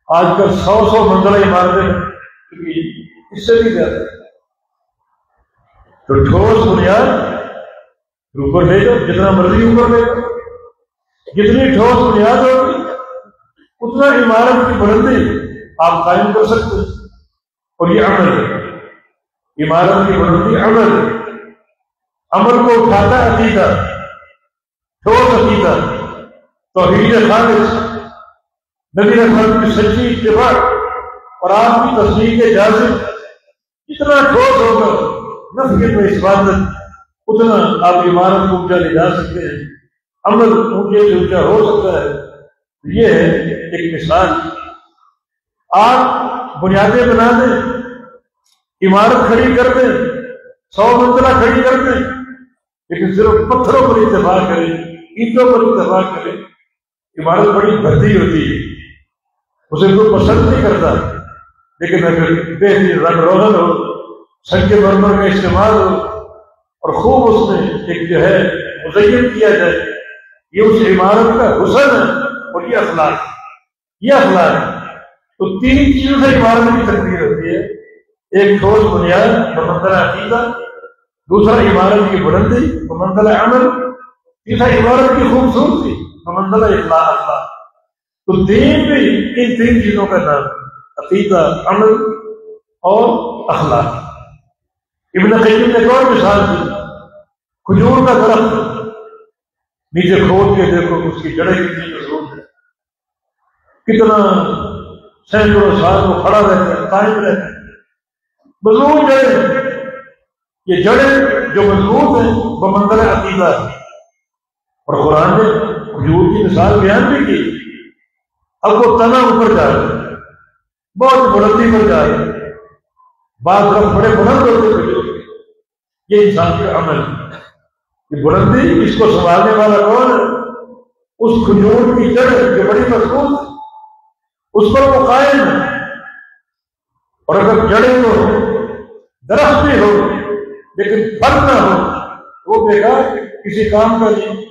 آج کل 100 منزلہ عمارتیں ہیں، کیونکہ اس سے بھی زیادہ۔ تو ٹھوس بنیاد اوپر لے جاؤ، جتنا مرضی اوپر لے جاؤ، جتنی ٹھوس بنیاد ہوگی اتنا عمارت کی بلندی آپ قائم کر سکتے ہیں۔ اور یہ عمل ہے، عمارت کی بلندی عمل ہے، عمل کو اٹھاتا ہے عقیدہ، ٹھوس عقیدہ، توحید خالص، نبی علیہ السلام کی سچی اتباع اور آپ کی تصدیق جازم، جتنا ٹھوس ہوگا نفی میں اس بات اتنا آپ عمارت کو اونچا لے جا سکتے ہیں، عمل اونچے سے اونچا ہو سکتا ہے۔ یہ ہے ایک مثال۔ آپ بنیادیں بنا دیں، عمارت کھڑی کر دیں، 100 منزلہ کھڑی کر دیں، لیکن صرف پتھروں پر اتفاق کریں، اینٹوں پر اتفاق کریں، عمارت بڑی بھرتی ہوتی ہے، اسے کوئی پسند نہیں کرتا۔ لیکن اگر بہترین رنگ روغن ہو، سنگ مرمر کا استعمال ہو اور خوب اس میں ایک جو ہے مزین کیا جائے، یہ اس عمارت کا حسن ہے اور یہ اخلاق، یہ اخلاق ہے۔ تو 3 چیزوں سے عمارت کی تکمیل ہوتی ہے، ایک ٹھوس بنیاد بمنزلہ عقیدہ، دوسرا عمارت کی بلندی بمنزلہ عمل، تیسرا عمارت کی خوبصورتی بمنزلہ اخلاق۔ تو دین بھی ان 3 چیزوں کا نام ہے، عقیدہ، عمل اور اخلاق۔ ابن قیم نے ایک اور مثال دی، کھجور کا درخت، نیچے کھود کے دیکھو اس کی جڑیں کتنی مضبوط ہے، کتنا سینکڑوں سال وہ کھڑا رہتا ہے، قائم رہتا ہے، مضبوط جڑیں۔ یہ جڑیں جو مضبوط ہیں بمنزلہ عقیدہ ہے۔ اور قرآن نے کھجور کی مثال بیان بھی کی، اب وہ تنا اوپر جا رہا ہے، بہت بلندی پر جا رہے ہیں، بعض لوگ بڑے بلند ہوتے ہیں، یہ انسان کا عمل ہے۔ یہ بلندی اس کو سنبھالنے والا کون ہے؟ اس کھجور کی جڑ جو بڑی مضبوط ہے، اس پر وہ قائم ہے۔ اور اگر جڑیں تو درخت بھی ہو لیکن پھل نہ ہو، وہ بیکار کسی کام کا نہیں۔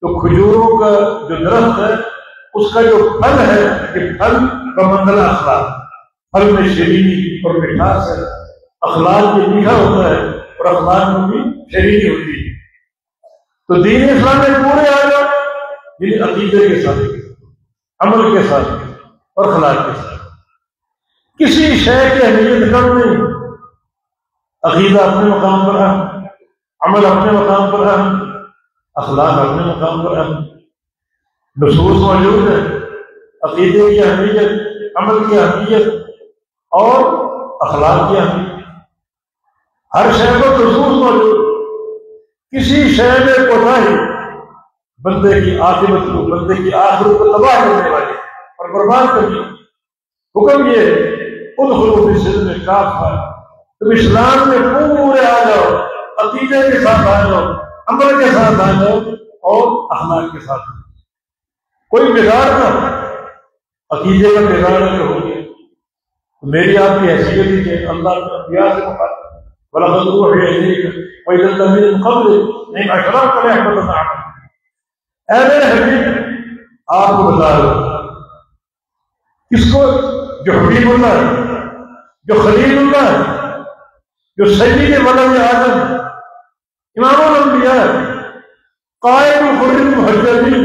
تو کھجوروں کا جو درخت ہے اس کا جو پھل ہے، کہ پھل بمنزلہ اخلاق، پھل میں شیرینی اور مٹھاس ہے، اخلاق بھی میٹھا ہوتا ہے اور اخلاق میں بھی شیرینی ہوتی ہے۔ تو دین اسلام میں پورے آ جاؤ، یعنی عقیدے کے ساتھ، عمل کے ساتھ اور اخلاق کے ساتھ۔ کسی شے کی اہمیت کم نہیں، عقیدہ اپنے مقام پر اہم، عمل اپنے مقام پر اہم، اخلاق اپنے مقام پر اہم۔ نصوص موجود ہے، عقیدے کی اہمیت، عمل کی اہمیت اور اخلاق کی اہمیت، ہر شے پر نصوص موجود۔ کسی شے میں کوتاہی بندے کی عاقبت کو، بندے کی آخرت کو تباہ کرنے والی اور برباد کرنے والی۔ حکم یہ ادخلوا فی السلم کافہ، تم اسلام میں پورے آ جاؤ، عقیدے کے ساتھ آ جاؤ، عمل کے ساتھ آ جاؤ اور اخلاق کے ساتھ۔ کوئی بگاڑ نہ ہو، عقیدے کا بگاڑ اگر ہو گیا تو میری آپ کی حیثیت ہی کہ اللہ کے انبیاء سے مخاطب، وَلَقَدْ أُوحِيَ إِلَيْكَ وَإِلَى الَّذِينَ مِن قَبْلِكَ لَئِنْ أَشْرَكْتَ لَيَحْبَطَنَّ عَمَلُكَ۔ اے میرے حبیب، آپ کو بتا دو کس کو؟ جو حبیب اللہ ہے، جو خلیل اللہ ہے، جو سید ولد آدم، امام الانبیاء، قائد الغر المحجلین،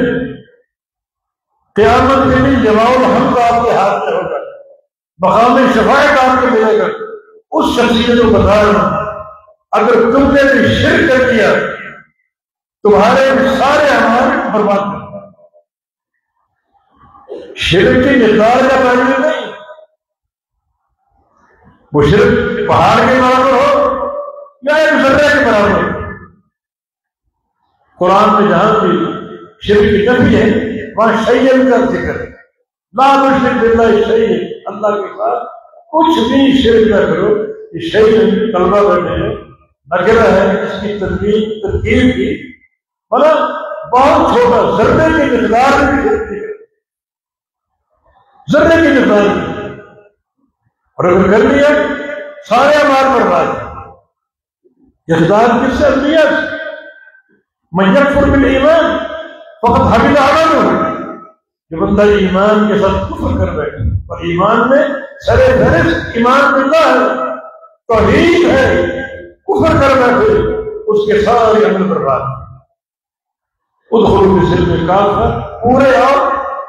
قیامت کے دن جماع الحمد آپ کے ہاتھ میں ہوگا، مقام شفاعت آپ کو ملے گا۔ اس شخصیت کو بتا رہا ہوں، اگر تم نے بھی شرک کر دیا تمہارے سارے اعمال برباد کر دیں۔ شرک کی مقدار کا تعین نہیں، وہ شرک پہاڑ کے برابر ہو یا ایک ذرے کے برابر ہو۔ قرآن میں جہاں بھی شرک کی نفی ہے وہاں شیئن کا ذکر ہے، لا تشرک باللہ شیئا، اللہ کے ساتھ کچھ بھی شرک نہ کرو۔ یہ شیئن طلبہ بیٹھے ہیں، نکرہ ہے، اس کی ترکیب کی مطلب بہت چھوٹا، ذرے کی مقدار میں بھی شرک ہے، ذرے کی مقدار میں، اور اگر کر لیا سارے اعمال برباد۔ اقدار کس سے دیا؟ من یکفر بالایمان فقط حبط عملہ، جو بندہ ایمان کے ساتھ کفر کر بیٹھے اور ایمان میں سر فہرست ایمان باللہ ہے، توحید ہے، کفر کر بیٹھے، اس کے سارے عمل برباد۔ ادخلوا فی السلم کافہ، پورے اور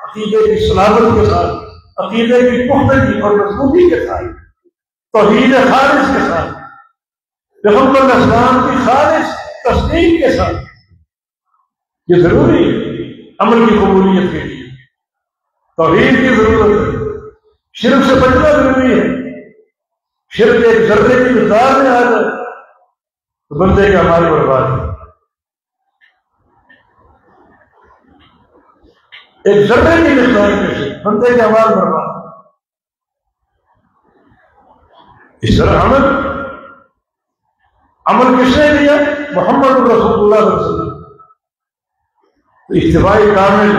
عقیدے کی سلامت کے ساتھ، عقیدے کی پختگی اور مضبوطی کے ساتھ، توحید خالص کے ساتھ، پیغمبر علیہ السلام کی خالص تصدیق کے ساتھ۔ یہ ضروری ہے عمل کی قبولیت کے لیے، توحید کی ضرورت ہے، شرک سے بچنا ضروری ہے۔ شرک ایک ذرے کی مقدار میں آ جائے تو بندے کا اعمال برباد ہے۔ ایک ذرے کی مقدار میں سے بندے کا اعمال برباد۔ اس طرح عمل کس نے دیا؟ محمد رسول اللہ صلی اللہ علیہ وسلم۔ تو اتباعی کامل،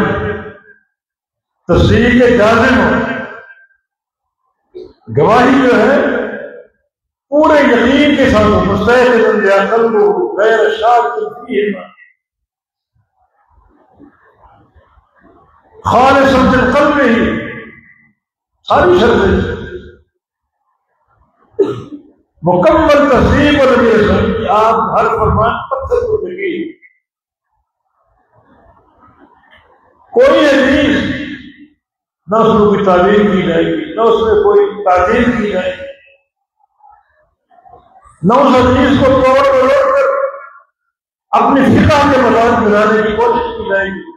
تصدیق جازم ہو، گواہی جو ہے پورے یقین کے ساتھ مستحق قلب غیر شاک فیہ خالص من قلب ہی، ساری شرطیں مکمل تصدیق اور نبی رسول کی آپ ہر فرمان پتھر کو لگی، کوئی حدیث نہ اس میں کوئی تعبیر کی جائے گی، نہ اس میں کوئی تعدیل کی جائے گی، نہ اس حدیث کو توڑ کر اپنی فقہ کے مطابق بنانے کی کوشش کی جائے گی۔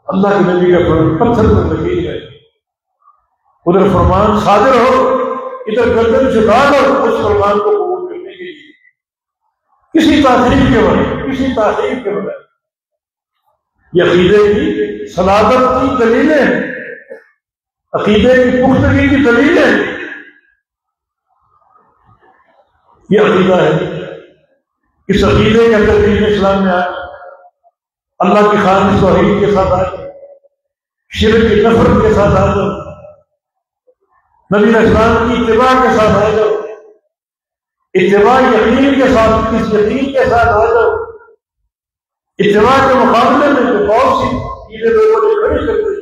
اللہ کے نبی کا فرمان پتھر پر لگی ہے، ادھر فرمان صادر ہو، ادھر گردن جھکا کر اس فرمان کو قبول کرنے کے لیے کسی تاخیر کے بغیر، کسی تاخیر کے بغیر۔ یہ عقیدے کی صلابت کی دلیلیں ہیں۔ عقیدے کی پختگی کی دلیل ہے یہ عقیدہ ہے. اس عقیدے کے اندر دین اسلام میں آئے، اللہ کی خالص توحید کے ساتھ آئے، شرک کی نفرت کے ساتھ آ جاؤ، نبی اسلام کی اتباع کے ساتھ آ جاؤ، اتباع یقین کے ساتھ، اس یقین کے ساتھ آ جاؤ. اتباع کے مقابلے میں جو بہت سی چیزیں لوگوں نے کھڑی کر دی،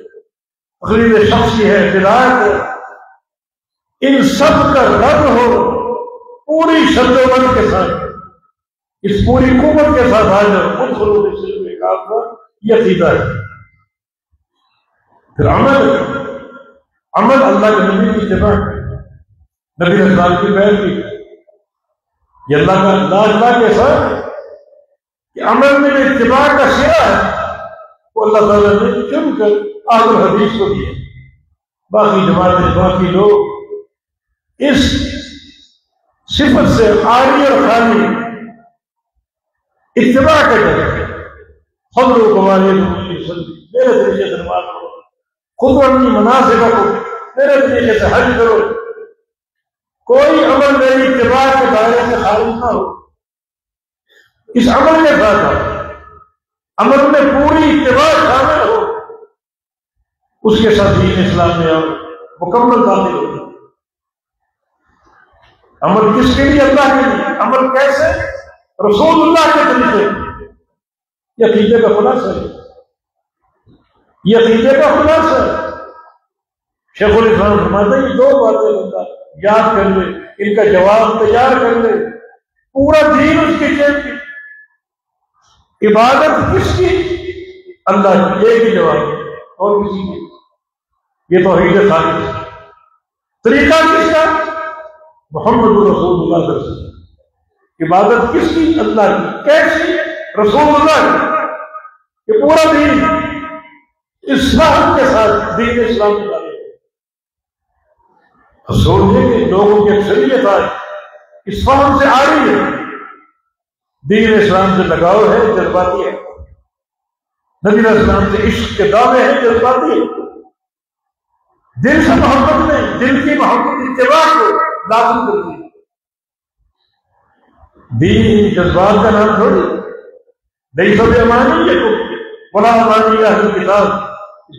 تقلید شخصی ہے، ہدایت ہے، ان سب کا رد ہو پوری شد و بند کے ساتھ، اس پوری قوت کے ساتھ آ جاؤ. خود خلوص سلم کافر یہ عقیدہ ہے. پھر عمل اللہ کے نبی کی اتباع، نبی اسلام کی پیروی. یہ اللہ کا اللہ کے ساتھ کہ عمل میں جو اتباع کا سرا ہے وہ اللہ تعالیٰ نے چن کر اہل الحدیث کو دیا. باقی جماعتیں، باقی لوگ اس صفت سے عاری اور خالی اتباع کا جگہ خود کمانے میرے طریقے سے نماز پڑھو، خود اپنی مناسب کو میرے طریقے سے حج کرو، کوئی عمل میری اتباع کے دائرے سے خارج نہ ہو. اس عمل کے ساتھ عمل میں پوری اتباع شامل ہو، اس کے ساتھ دین اسلام میں مکمل داخل ہو. عمل کس کے لیے؟ اللہ کے لیے. عمل کیسے؟ رسول اللہ کے طریقے. یہ عقیدے کا خلاصہ ہے، یہ عقیدے کا خلاصہ ہے. شیخ الاسلام فرماتے ہیں یہ دو باتیں بندہ یاد کر لے، ان کا جواب تیار کر لے، پورا دین اس کی جیب کی. عبادت کس کی؟ اللہ کی. ایک ہی جواب ہے، اور کسی کی. یہ توحید خالص. طریقہ کس کا؟ محمد رسول اللہ صلی اللہ علیہ وسلم. عبادت کس کی؟ اللہ کی. کیسی؟ رسول اللہ کی. یہ پورا دین اسلام کے ساتھ دین اسلام میں ڈالے. سوچیں کہ لوگوں کی اکثریت آج اس فہم سے آ رہی ہے دین اسلام سے لگاؤ ہے، جذباتی ہے. نبی اسلام سے عشق کے دعوے ہیں، جذباتی ہے. دل سے محبت نہیں، دل کی محبت اتباع کو لازم کرتی ہے. دین جذبات کا نام تھوڑی. نہیں سب امانی ہے تو بڑا امانی اہل کتاب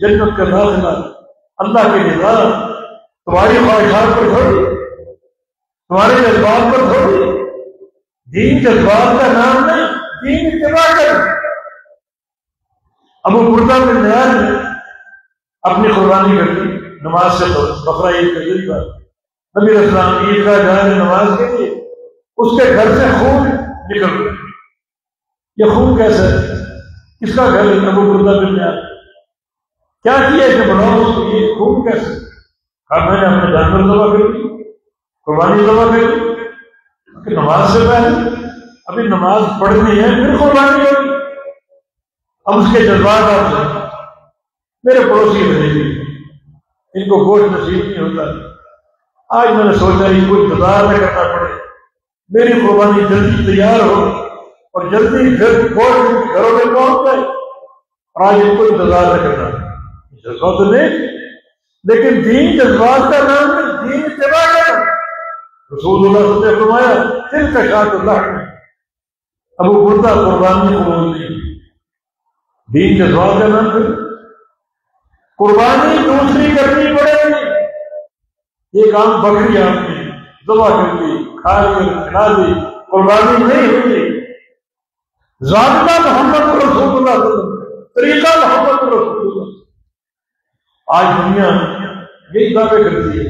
جنت کا داخلہ اللہ کے نظام تمہاری خواہشات پر تھوڑی، تمہارے جذبات پر تھوڑی. دین جذبات کا نام نہیں، دین اتباع کر. ابو بردہ بن نیاز نے اپنی قربانی کر دی نماز سے. بقرہ عید کا دن تھا، نبی اسلام عید کا جانے نماز کے لیے اس کے گھر سے خون نکل گیا. یہ خون کیسے ہے؟ کس کا گھر ہے؟ ابو بردہ بن نیاز. کیا کیا کہ بناؤ اس کو؟ یہ خون کیسے؟ میں نے اپنے جانور ذبح کر دی، قربانی ذبح کر دی کہ نماز سے پہلے. ابھی نماز پڑھنی ہے پھر قربانی ہوگی. اب اس کے جذبات آپ سے میرے پڑوسی رہے، ان کو گوشت نصیب نہیں ہوتا. آج میں نے سوچا یہ کوئی انتظار نہ کرنا پڑے، میری قربانی جلدی تیار ہو اور جلدی پھر گوشت گھروں میں پہنچ جائے، اور آج ان کو انتظار نہ کرنا. جذبہ تو نہیں، لیکن دین جذبات کا نام ہے، دین اتباع کا نام. رسول اللہ صلی اللہ علیہ وسلم نے فرمایا دل کا شاط اللہ نے ابو بردہ قربانی قبول کی. دین جذبات کا نام ہے. قربانی دوسری کرنی پڑے گی. یہ کام بکری آپ نے ذبح کر دی، کھا لی، کھلا دی، قربانی نہیں ہوئی. ضابطہ محمد رسول اللہ صلی اللہ علیہ وسلم، طریقہ محمد رسول اللہ. آج دنیا یہی دعوے کرتی ہے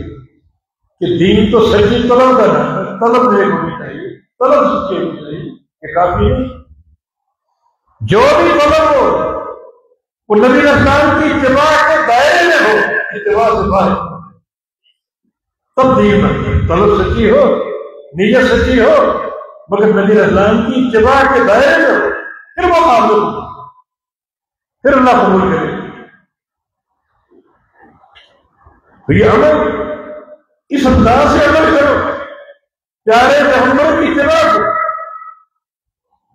کہ دین تو سچی طلب کا نام ہے، طلب نیک ہونی چاہیے، طلب سچی ہونی چاہیے. یہ کافی نہیں. جو بھی طلب ہو وہ نبی اسلام کی اتباع کے دائرے میں ہو، اتباع سے باہر تب دین بنتا ہے. طلب سچی ہو، نیت سچی ہو، مگر نبی اسلام کی اتباع کے دائرے میں ہو، پھر وہ قابل ہو، پھر اللہ قبول کرے. تو یہ عمل اس انداز سے عمل کرو پیارے پیغمبر کی اتباع کو.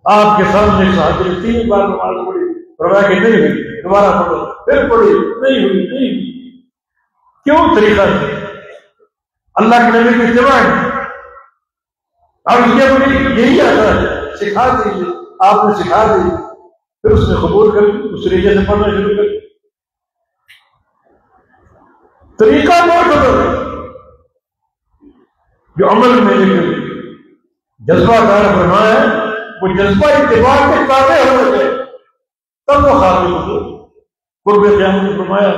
آپ کے سامنے صحابی نے 3 بار نماز پڑھی، فرمایا کہ نہیں ہوئی، دوبارہ پڑھو، پھر پڑھی، نہیں ہوئی، نہیں ہوئی. کیوں طریقہ ہے؟ اللہ کے نبی کی اتباع ہے. اب یہ یہی آتا ہے، سکھا دیجیے، آپ نے سکھا دی، پھر اس نے قبول کر لی، اس طریقے سے پڑھنا شروع کر دیا. طریقہ معتبر جو عمل میں جذبہ دار فرمایا ہے، وہ جذبہ اتباع کے تابع ہونا چاہیے، تب وہ قابل ہو. قرب قیامت نے فرمایا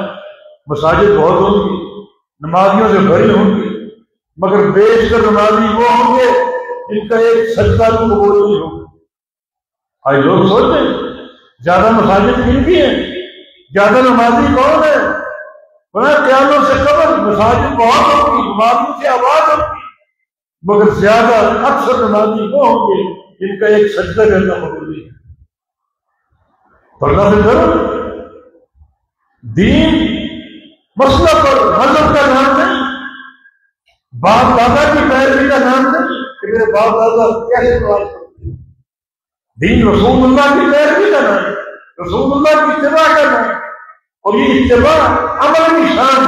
مساجد بہت ہوں گی، نمازیوں سے بھری ہوں گی، مگر بیشتر نمازی وہ ہوں گے جن کا ایک سجدہ بھی قبول نہیں ہوگا. آج لوگ سوچتے ہیں زیادہ مساجد کن کی ہیں، زیادہ نمازی کون ہے؟ بنا قیامت سے قبل مساجد بہت ہوں گی، نمازیوں سے آواز ہوگی، مگر زیادہ اکثر نمازی وہ ہوں گے جن کا ایک سجدہ کرنا قبول نہیں ہے. تو اللہ سے ڈرو. دین مسئلہ پر مذہب کا نام نہیں، باپ دادا کی پیروی کا نام نہیں کہ میرے باپ دادا کیسے نماز پڑھتے ہیں. دین رسول اللہ کی پیروی کا نام ہے، رسول اللہ کی اتباع کا نام ہے. اور یہ اتباع عمل کی شان،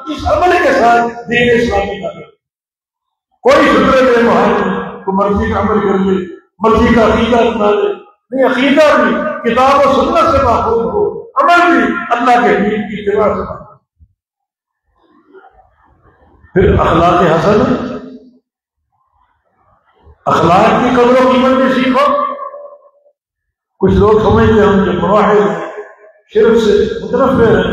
اس عمل کے ساتھ دین اسلامی کا نام. کوئی فطرے میں محال نہیں، کو مرضی کا عمل کر لے، مرضی کا عقیدہ اپنا لے. نہیں، عقیدہ بھی کتاب و سنت سے ماخوذ ہو، عمل بھی اللہ کے دین کی اتباع سے ماخوذ. پھر اخلاق حسن، اخلاق کی قدر و قیمت بھی سیکھو. کچھ لوگ سمجھتے ہیں ہم جو مواحد شرک سے متنفر ہیں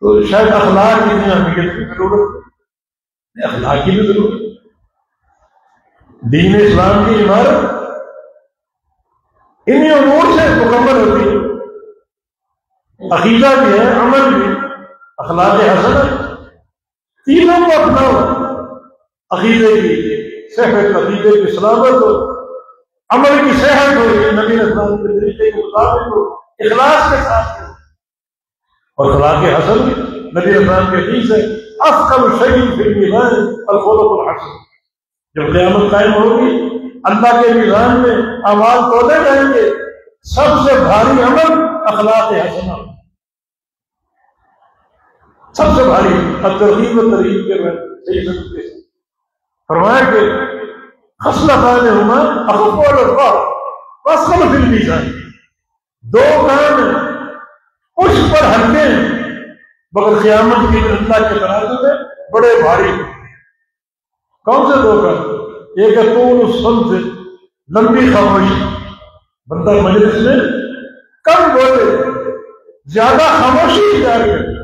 تو شاید اخلاق کی اہمیت کی ضرورت ہے. اخلاق کی بھی ضرورت. دین اسلام کی عمارت انہی امور سے مکمل ہوتی ہے. عقیدہ بھی ہے، عمل بھی، اخلاق حسن. تینوں کو اپناؤ. عقیدے کی صحت، عقیدے کی سلامت ہو، عمل کی صحت ہو، نبی اسلام کے طریقے کے مطابق ہو، اخلاص کے ساتھ ہو. اور اخلاق حسن نبی اسلام کے حدیث ہے افضل شیء فی المیزان الخلق الحسن. جب قیامت قائم ہوگی اللہ کے میزان میں اعمال تولے جائیں گے، سب سے بھاری عمل اخلاق حسنہ، سب سے بھاری. الترغیب و ترہیب کے میں فرمایا کہ خصلتان ہما اخف الارفاق واثقل فی المیزان. دو کام پشت پر ہلکے ہیں مگر قیامت کی اللہ کے ترازو میں بڑے بھاری. کون سے دو کام؟ ایک ہے طول الصمت، لمبی خاموشی. بندہ مجلس میں کم بولے، زیادہ خاموشی اختیار کرے.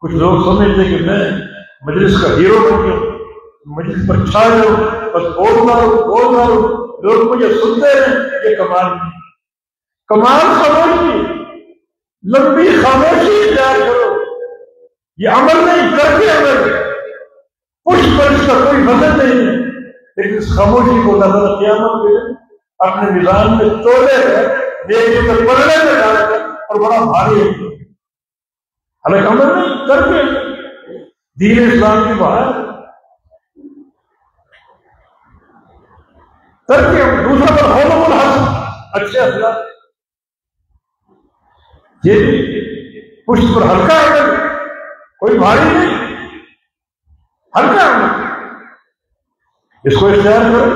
کچھ لوگ سمجھتے کہ میں مجلس کا ہیرو بن گیا، مجلس پر چھا جاؤ، بس بولنا رہو، لوگ مجھے سنتے ہیں. یہ کمال نہیں. کمال خاموشی، لمبی خاموشی اختیار کرو. یہ عمل نہیں، کر کے عمل. پشت پر اس کا کوئی وزن نہیں ہے، لیکن اس خاموشی کو نظر قیامت کے اپنے میزان میں تولے ہے، نیکی کے پلڑے میں ڈالے گا اور بڑا بھاری ہے. حالانکہ عمل نہیں، کر کے. دین اسلام کی بہار کر کے. دوسرا پر خلق الحسن، اچھے اخلاق. یہ پشت پر ہلکا عمل، کوئی بھاری نہیں، ہلکا عمل. اس کو اختیار کرو.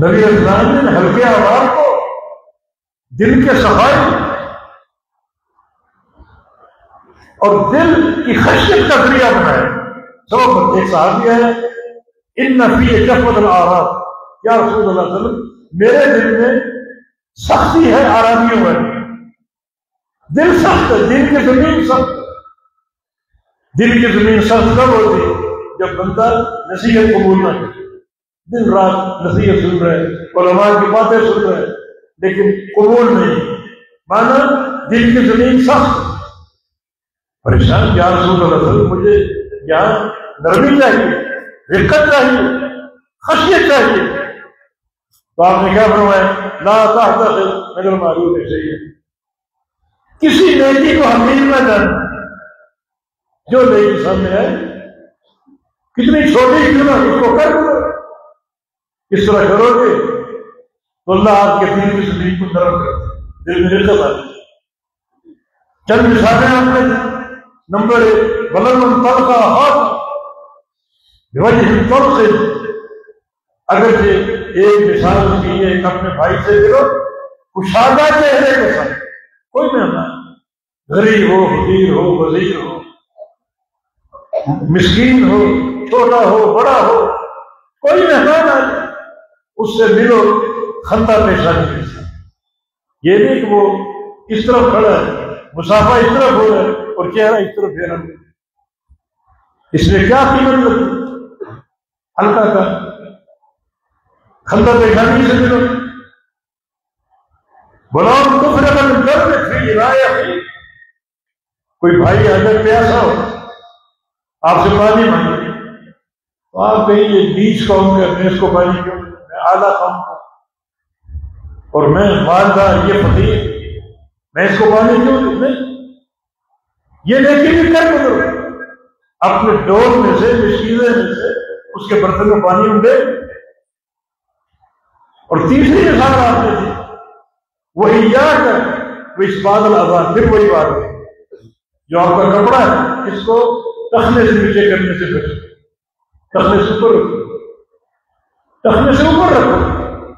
نبی اسلام نے ہلکے اعمال کو دل کے صفائی اور دل کی خشیت کا ذریعہ بنایا. سب ایک صحابی ہے ان فی جفوۃ الاعراب، یا رسول اللہ صلی اللہ علیہ وسلم میرے دل میں سختی ہے آرامیوں میں. دل سخت ہے، دل کی زمین سخت. دل کی زمین سخت کب ہوتی ہے؟ جب بندہ نصیحت قبول نہ کرے. دن رات نصیحت سن رہے، علماء کی باتیں سن رہے، لیکن قبول نہیں. مانا دل کی زمین سخت. پریشان، یا رسول اللہ صلی اللہ علیہ وسلم مجھے یہاں نرمی چاہیے، رقت چاہیے، خشیت چاہیے. تو آپ نے کیا فرمایا؟ لا تحتقر من المعروف شیئا. کسی نیکی کو حقیر نہ جان. جو نیکی سامنے آئے، کتنی چھوٹی کیوں نہ، اس کو کر دو. اس طرح کرو گے تو اللہ آپ کے دل کی زندگی کو نرم کر دے، دل میں رقت آ جائے. چند مثالیں آپ نے نمبر 1 بلند طلقہ ہاتھ بوجہ طلق، اگرچہ ایک مثال کی ہے اپنے بھائی سے دلو کشادہ چہرے کے ساتھ، کوئی مہمان غریب ہو، فقیر ہو، وزیر ہو، مسکین ہو، چھوٹا ہو، بڑا ہو، کوئی مہمان آ جائے اس سے ملو خندہ پیشانی کے ساتھ. یہ نہیں کہ وہ اس طرف کھڑا ہے، مسافہ اس طرف ہو رہا ہے اور چہرہ اس طرف پھیرا ہوا، اس میں کیا قیمت لگتی؟ ہلکا کا خندہ پیشانی سے ملو. بلاؤ کفر من درد فی رایہ، کوئی بھائی اگر پیاسا ہو آپ سے پانی مانگے تو آپ کہیں یہ بیچ قوم کا، میں اس کو پانی کیوں، میں اعلیٰ قوم کا اور میں مالدار، یہ فقیر، میں اس کو پانی کیوں دوں؟ نہیں، یہ لیکن بھی کر کرو اپنے ڈول میں سے، مشکیزیں میں سے اس کے برتن میں پانی ہوں گے. اور تیسری مثال آپ نے دی وہی یا کر وہ اس بادل آزاد، پھر وہی بات ہے جو آپ کا کپڑا ہے اس کو ٹخنے سے نیچے کرنے سے بچو، ٹخنے سے اوپر رکھو، ٹخنے سے اوپر رکھو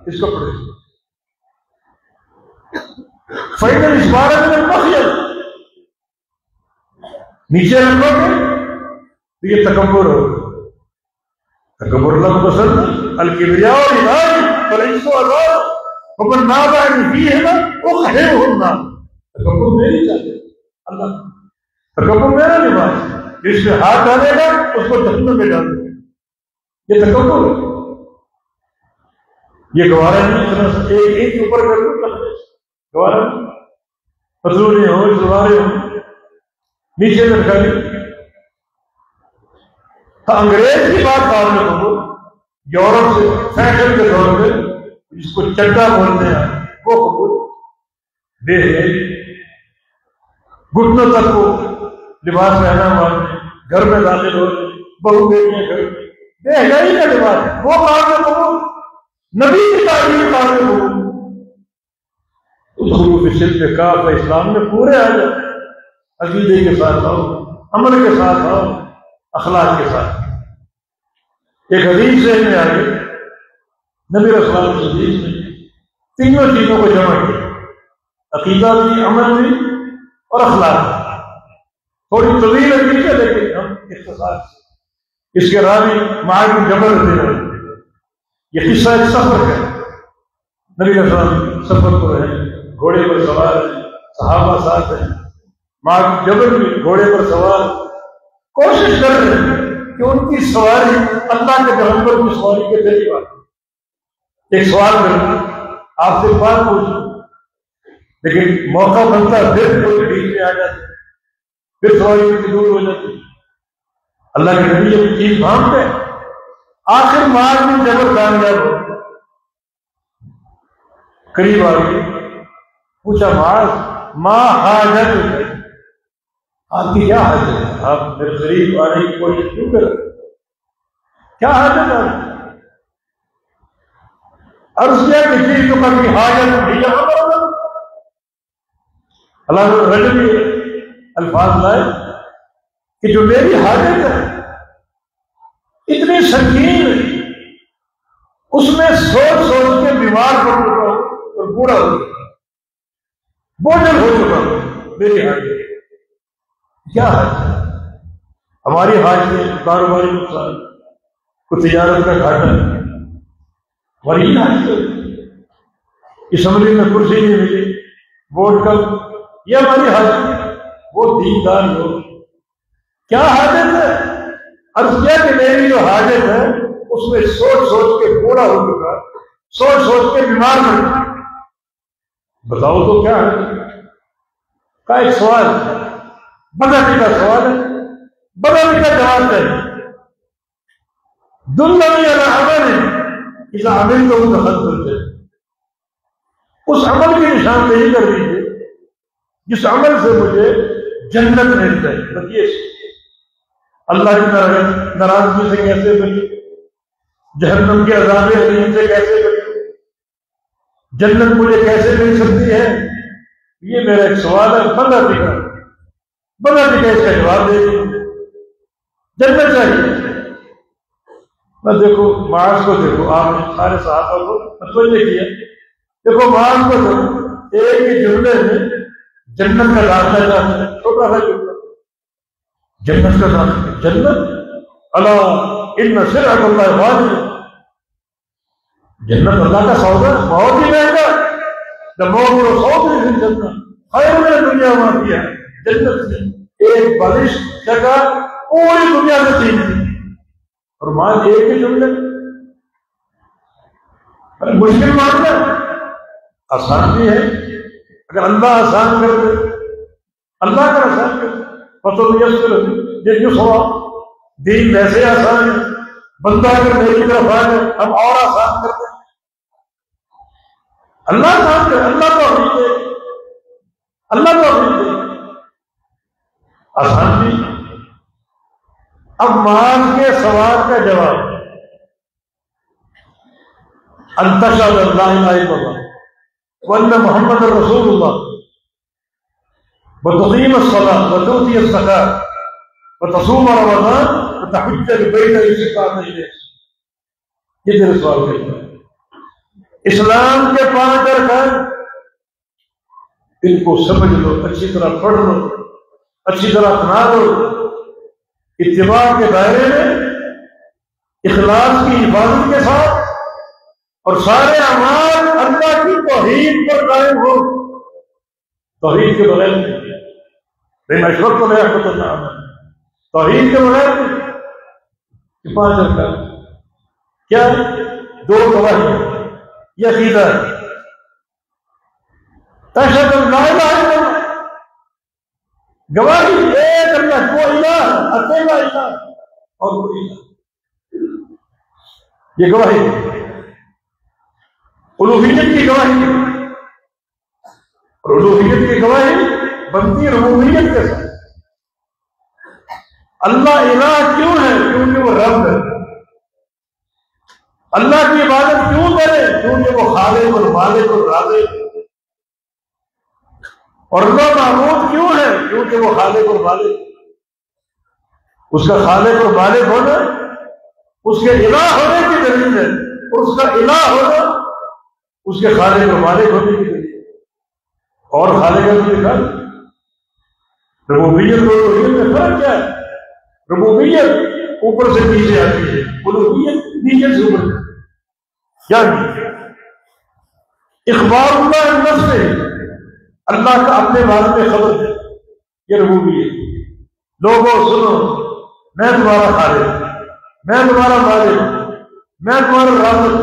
اس کپڑے سے. فائدہ اس بارے میں مخیل نیچے رکھو گے تو یہ تکبر ہوگا. تکبر اللہ کو پسند نہیں. الکبریاء والعجاب والعز والعظمہ ومن نازعنی فیہما اخرجہما، تکبر میری چاہتے اللہ، تکبر میرا لباس، جس میں ہاتھ ڈالے گا اس کو جہنم میں ڈال دے گا. یہ تکبر ہے، یہ گوارا نہیں. ایک ایک اوپر کر دو گوارا نہیں، پتلونے ہو، سلوارے ہو، نیچے رکھا دی. انگریز کی بات بعد میں کرو، یورپ سے فیشن کے دور میں جس کو چڈا بولتے ہیں وہ قبول دے گھٹنوں تک کو لباس پہنا مانتے، گھر میں داخل ہو بہو بیٹیاں گھر میں بے حیائی کا لباس، وہ کام میں قبول، نبی کی تعلیم کام میں قبول. اس حروف شرک کاف اسلام میں پورے آ جائے، عقیدے کے ساتھ آؤ، عمل کے ساتھ آؤ، اخلاق کے ساتھ. ایک حدیث سے میں آگے نبی رسول اللہ کی حدیث میں تینوں چیزوں کو جمع کیا، عقیدہ بھی، عمل بھی اور اخلاق. تھوڑی طویل حدیث ہے لیکن ہم اختصار سے اس کے راوی معاذ بن جبل رضی اللہ عنہ، یہ قصہ ایک سفر کا ہے. نبی رسول اللہ سفر پر ہے، گھوڑے پر سوار ہیں، صحابہ ساتھ ہیں، معاذ بن جبل بھی گھوڑے پر سوار، کوشش کر رہے ہیں کہ ان کی سواری اللہ کے پیغمبر کی سواری کے قریب آتی. ایک سوال کرنا آپ سے بات پوچھوں، لیکن موقع بنتا پھر کوئی بیچ میں آ جاتا، پھر سواری کی دور ہو جاتی. اللہ کے نبی یہ چیز مانتے ہیں. آخر معاذ بن جبل کامیاب ہو، قریب آ گئی، پوچھا معاذ ما حاجت ہے، آپ کی کیا حاجت ہے؟ آپ میرے قریب آنے کی کوشش کیوں کر رہے؟ کیا حاجت ہے؟ عرض کیا کہ چیز تو کبھی حاجت بھی یہاں پر اللہ رجبی الفاظ لائے کہ جو میری حاجت ہے اتنی سنگین ہے، اس میں سوچ سوچ کے بیمار ہو چکا ہوں اور بوڑھا ہو چکا ہوں، بوجھل ہو چکا ہوں. میری حاجت کیا ہے؟ ہماری حاجت کاروباری نقصان، کوئی تجارت کا گھاٹا، ہماری حاجت اسمبلی میں کرسی نہیں ملی، ووٹ کا، یہ ہماری حاجت. وہ دیندار لوگ کیا حاجت ہے؟ عرض کیا کہ میری جو حاجت ہے اس میں سوچ سوچ کے بوڑھا ہو چکا، سوچ سوچ کے بیمار ہو چکا. بتاؤ تو کیا ہے؟ کا ایک سوال بدل کا سوال ہے، بدل کا جواب ہے. دنیا عمل اس عمل کو متخذ کرتے، اس عمل کی نشاندہی کر دیجیے جس عمل سے مجھے جنت مل جائے. بتائیے اللہ کی ناراضگی سے کیسے بچے، جہنم کے عذاب علیم سے کیسے بچے، جنت مجھے کیسے مل سکتی ہے؟ یہ میرا ایک سوال ہے. بندہ دکھا بنا بھی کہ اس کا جواب دے دیں جنت چاہیے. میں دیکھو معاذ کو دیکھو، آپ نے سارے صحابہ کو متوجہ کیا، دیکھو معاذ کو دیکھو، ایک ہی جملے میں جنت کا داخلہ جاتا ہے، چھوٹا سا جملہ جنت کا داخلہ. جنت الا ان سلعۃ اللہ غالیہ، جنت اللہ کا سودا بہت ہی مہنگا. دموع صوت جنت خیر من دنیا ما فیہا، جنت سے ایک بالش جگہ پوری دنیا سے قیمتی. اور معاذ ایک ہی جملے مشکل ماننا آسان بھی ہے. اگر اللہ آسان کر دے، اللہ کا آسان کر دے، یسر دین ویسے آسان ہے. بندہ اگر میری طرف آ جائے ہم اور آسان کر دیں. اللہ آسان کرے، اللہ تو امید دے، اللہ تو امید دے، آسان بھی. اب معاذ کے سوال کا جواب ان تشہد ان لا الہ الا اللہ وان محمد رسول اللہ وتقیم الصلاۃ وتؤتی الزکاۃ وتصوم رمضان وتحج البیت ان استطعت الیہ. یہ تیرے سوال کا اسلام کے 5 ارکان، ان کو سمجھ لو، اچھی طرح پڑھ لو، اچھی طرح اپنا لو. اتباع کے دائرے میں اخلاص کی حفاظت کے ساتھ اور سارے اعمال اللہ کی توحید پر قائم ہو. توحید کے بغیر نہیں، اشرف کو نہیں پتہ، توحید کے بغیر نہیں. 5 ارکان کیا؟ 2 گواہی، یہ عقیدہ ہے. تشہد ان لا الہ الا اللہ، گواہی ایک اللہ کو الہ، اکیلا الہ اور کوئی الہ. یہ گواہی الوہیت کی گواہی، اور الوہیت کی گواہی بنتی ربوبیت کے ساتھ. اللہ الہ کیوں ہے؟ کیونکہ وہ رب ہے. اللہ کی عبادت کیوں کرے؟ کیونکہ وہ خالق اور مالک اور رازق. اور اللہ معبود کیوں ہے؟ کیونکہ وہ خالق اور مالک. اس کا خالق اور مالک ہونا اس کے الہ ہونے کی دلیل ہے، اور اس کا الہ ہونا اس کے خالق اور مالک ہونے کی دلیل ہے. اور خالق اور مالک ربوبیت اور الوہیت میں فرق کیا ہے؟ ربوبیت اوپر سے نیچے آتی ہے، الوہیت نیچے سے اوپر. کیا اخبار اللہ نفس سے اللہ کا اپنے بارے میں خبر ہے، یہ ربوبیت. لوگوں سنو، میں تمہارا خالق، میں تمہارا مالک، میں تمہارا رازق،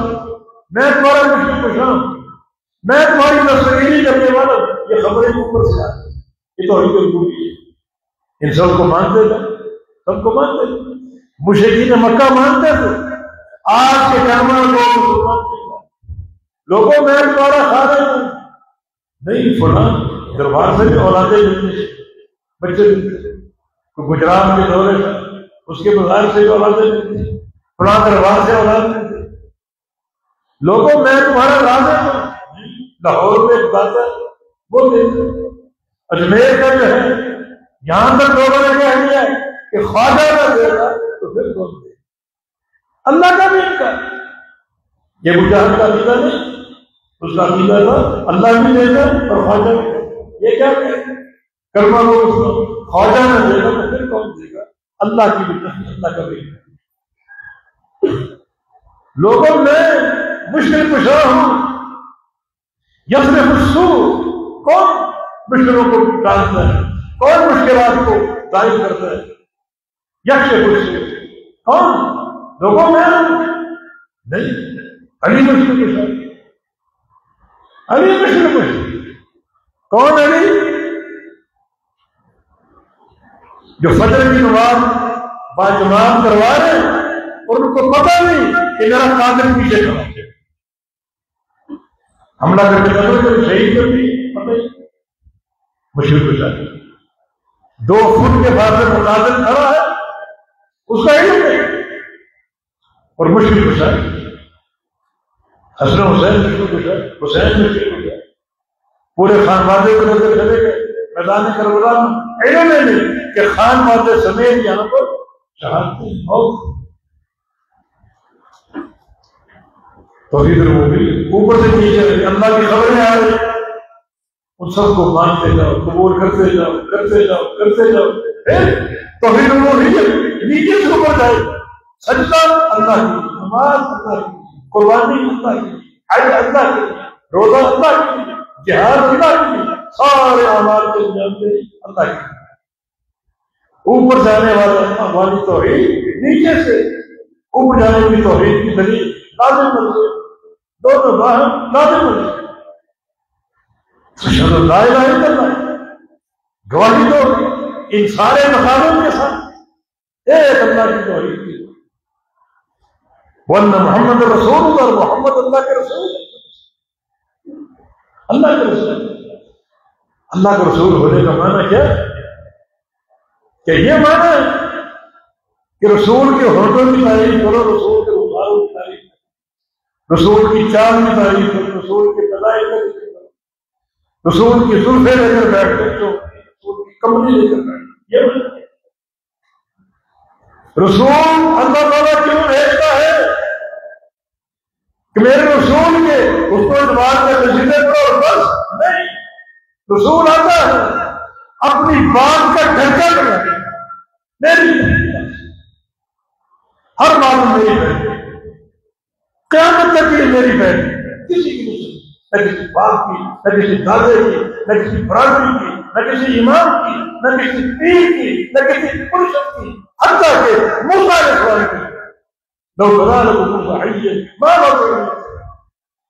میں تمہارا مشکل کشاں، میں تمہاری نصرگیری کرنے والا. یہ خبریں اوپر سے آتی ہیں، یہ توحید ربوبیت. ان سب کو مانتے تھے، سب کو مانتے تھے. مشرکین مکہ مانتے تھے. آج کے کلمہ لوگ مسلمان لوگوں میں تمہارا خالق ہوں. نہیں، فلاں دربار سے بھی اولادیں ملتی، بچے ملتے، کوئی گجرات کے دورے کا اس کے بازار سے بھی اولادیں ملتی، فلاں دربار سے اولاد ملتی. لوگوں میں تمہارا رازق ہوں. لاہور میں بات ہے وہ ملتے، اجمیر کا جو ہے یہاں تک لوگوں نے کہہ دیا کہ خواجہ نہ دے گا تو پھر کون دے؟ اللہ کا بھی انکار. یہ مجاہد کا عقیدہ نہیں، اس کا عقیدہ تھا اللہ بھی دے گا اور خواجہ بھی دے گا. یہ کیا کہ کلمہ کو اس کو خواجہ نہ دے گا تو پھر کون دے گا؟ اللہ کی بھی نہیں، اللہ کا بھی نہیں. لوگوں میں مشکل کشا ہوں، یصرف السوء، کون مشکلوں کو ٹالتا ہے؟ کون مشکلات کو ظاہر کرتا ہے؟ یکشف السوء، کون؟ لوگوں میں نہیں. علی مشکل کشا، علی مشکل کشا. کون علی؟ جو فجر کی نماز باجماعت کروا رہے اور ان کو پتہ نہیں کہ میرا قاتل پیچھے کھڑا ہے، حملہ کر کے شہید کر دی، پتہ ہی مشکل کشا. 2 فٹ کے فاصلے پر قاتل کھڑا ہے، اس کا علم نہیں اور مشکل کشا. حسن حسین مشکل کشا، حسین مشکل کشا. پورے خانوادے کو نظر چلے گئے، میدان کربلا میں علم نہیں کہ خان مادے سمیت یہاں پر شہادتیں موت توحید ربوبیت اوپر سے نیچے اللہ کی خبریں آ رہی ہیں، ان سب کو مانتے جاؤ، قبول کرتے جاؤ کرتے جاؤ کرتے جاؤ، توحید ربوبیت نیچے سے اوپر جائے، سجدہ اللہ کی، نماز اللہ کی، قربانی اللہ کی، حج اللہ کی، روزہ اللہ کی، جہاد اللہ کی، سارے اعمال کے انجام دے اللہ کی۔ اوپر جانے والی توحید، نیچے سے اوپر جانے والی توحید کی دلیل لازم ہے، دونوں باہم لازم ہے۔ اشہد ان لا الہ الا اللہ، گواہی دو ان سارے مقاموں کے ساتھ ایک اللہ کی توحید کی، وَأَنَّ محمد رسول اللہ، محمد اللہ کے رسول، اللہ کے رسول۔ اللہ کے رسول ہونے کا معنی کیا ہے؟ کہ یہ معنی ہے کہ رسول کے ہوٹوں کی تعریف کرو، رسول کے رخساروں کی تعریف کرو، رسول کی چال کی تعریف کرو، رسول کے فضائل کی تعریف کرو، رسول کی زلفیں لے کر بیٹھ کر تو رسول کی کمری لے کر بیٹھ، یہ معنی ہے۔ رسول اللہ تعالیٰ کیوں بھیجتا ہے کہ میرے رسول کے اس کو اعتبار کے نشیدے کرو اور بس نہیں، رسول آتا ہے اپنی بات کا ڈھنکا کرنا، میری ہر بات میں میری بہن، قیامت تک یہ میری بہن، کسی کی نہیں، نہ کسی باپ کی، نہ کسی دادے کی، نہ کسی برادری کی، نہ کسی امام کی، نہ کسی پیر کی، نہ کسی مرشد کی، حتیٰ کہ موسیٰ علیہ السلام کی لو بنا لکم صحیح ماں بات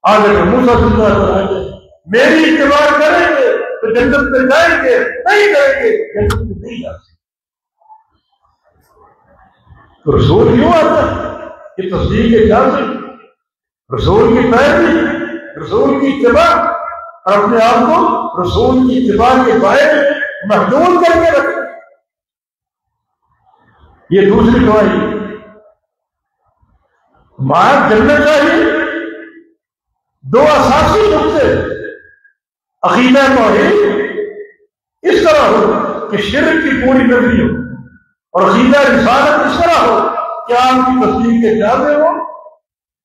آج اگر موسیٰ صلی اللہ علیہ وسلم میری اتباع کریں گے تو جنت میں جائیں گے، نہیں کریں گے جنت میں نہیں جا سکتے۔ تو رسول کیوں آتا ہے؟ یہ تصدیق کامل، رسول کی پیروی، رسول کی اتباع، اور اپنے آپ کو رسول کی اتباع کے بارے میں محدود کر کے رکھیں۔ یہ دوسری گواہی، مار جنت چاہیے۔ دو اساسی نقطے عقیدہ توحید اس طرح ہو کہ شرک کی پوری نفی ہو، اور عقیدہ رسالت اس طرح ہو کہ آپ کی تصدیق کے جامع ہو،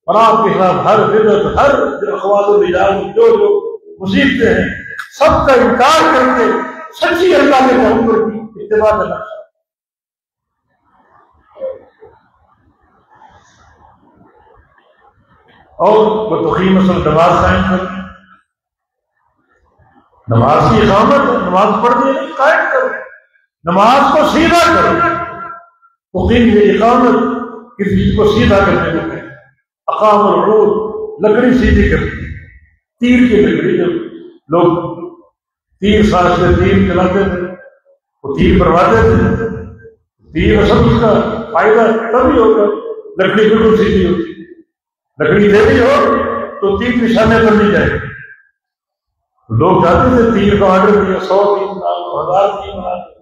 اور آپ کے خلاف ہر بدعت، ہر اقوال و رجال جو مصیبتیں ہیں سب کا انکار کر کے سچی اللہ کے پیغمبر کی اتباع کرنا۔ اور وہ توقیم اصل نماز قائم کرو، نماز کی اقامت ہے، نماز پڑھنی ہے قائم کرو، نماز کو سیدھا کرو۔ توقیم کی اقامت کسی چیز کو سیدھا کرنے کو کہتے ہیں۔ اقام العود، لکڑی سیدھی کرتی، تیر کی لکڑی، جب لوگ تیر ساز سے تیر چلاتے تھے وہ تیر برواتے تھے، تیر اصل اس کا فائدہ تبھی ہوگا لکڑی بالکل سیدھی ہوتی، لکڑی دینی ہو تو تیر نشانے پر نہیں جائے۔ لوگ جاتے تھے، تیر کا آرڈر دیا، 100 تیر بنا دو، 1000 تیر بنا دو،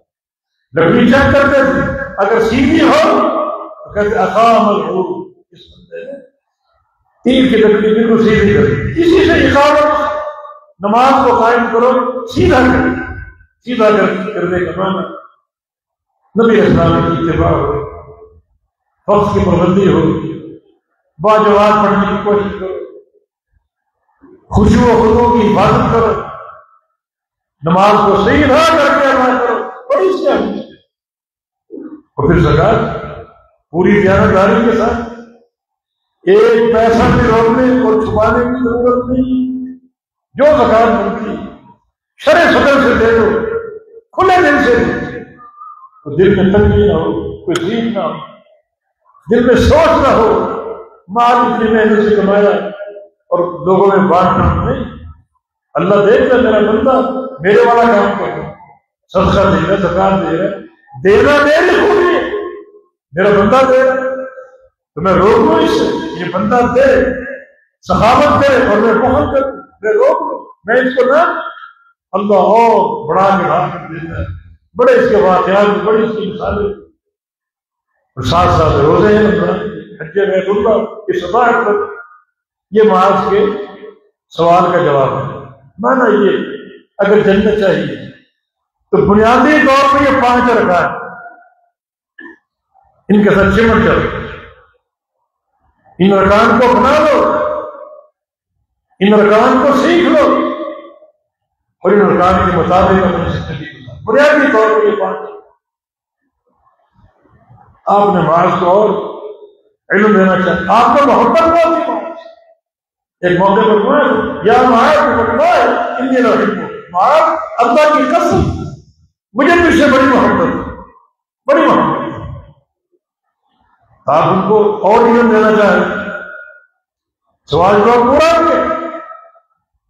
لکڑی چیک کرتے تھے، اگر سیدھی ہو تو کہتے اقام العود، اس بندے نے تیر کی لکڑی بالکل سیدھی کر دی۔ اسی سے اقامت، نماز کو قائم کرو، سیدھا کرو، سیدھا کرنے کا معنی نبی اسلام کی اتباع ہو، وقت کی پابندی ہو، باجواب پڑھنے کی کوشش کرو، خشوع و خضوع کی حفاظت کرو، نماز کو صحیح ادا کر کے ادا کرو، اور اس کے اور پھر زکات پوری دیانتداری کے ساتھ، ایک پیسہ بھی روکنے اور چھپانے کی ضرورت نہیں، جو زکات بنتی شرع صدر سے دے دو، کھلے دل سے تو دل میں تنگی نہ ہو، کوئی ضیق نہ ہو، دل میں سوچ نہ ہو مال اتنی محنت سے کمایا اور لوگوں میں بانٹنا نہیں۔ اللہ دیکھتا میرا بندہ میرے والا کام کر رہا، صدقہ دے رہا، زکات دے رہا، دینا میری خوبی ہے، میرا بندہ دے رہا تو میں روک لوں اس سے، یہ بندہ دے، سخاوت کرے اور میں بخل کروں، میں روک لوں، میں اس کو نہ، اللہ اور بڑا کے بڑھا کر دیتا ہے، بڑے اس کے واقعات، بڑی اس کی مثالیں، اور ساتھ ساتھ روزے ہیں حج بیت اللہ کی صداقت پر۔ یہ معاذ کے سوال کا جواب ہے۔ مانا یہ اگر جنت چاہیے تو بنیادی طور پہ یہ 5 ارکان ان کے ساتھ چمٹ جاؤ، ان ارکان کو اپنا لو، ان ارکان کو سیکھ لو اور ان ارکان کے مطابق اپنی زندگی گزارو۔ بنیادی طور پہ یہ 5 آپ نماز کو اور علم دینا چاہتے، آپ کو محبت بہت ہی بات ایک موقع پر کہا یا معاذ اللہ کی قسم مجھے تجھ سے بڑی محبت ہے، بڑی محبت ہے۔ آپ ان کو اور علم دینا چاہیں، سوال جواب پورا کیے،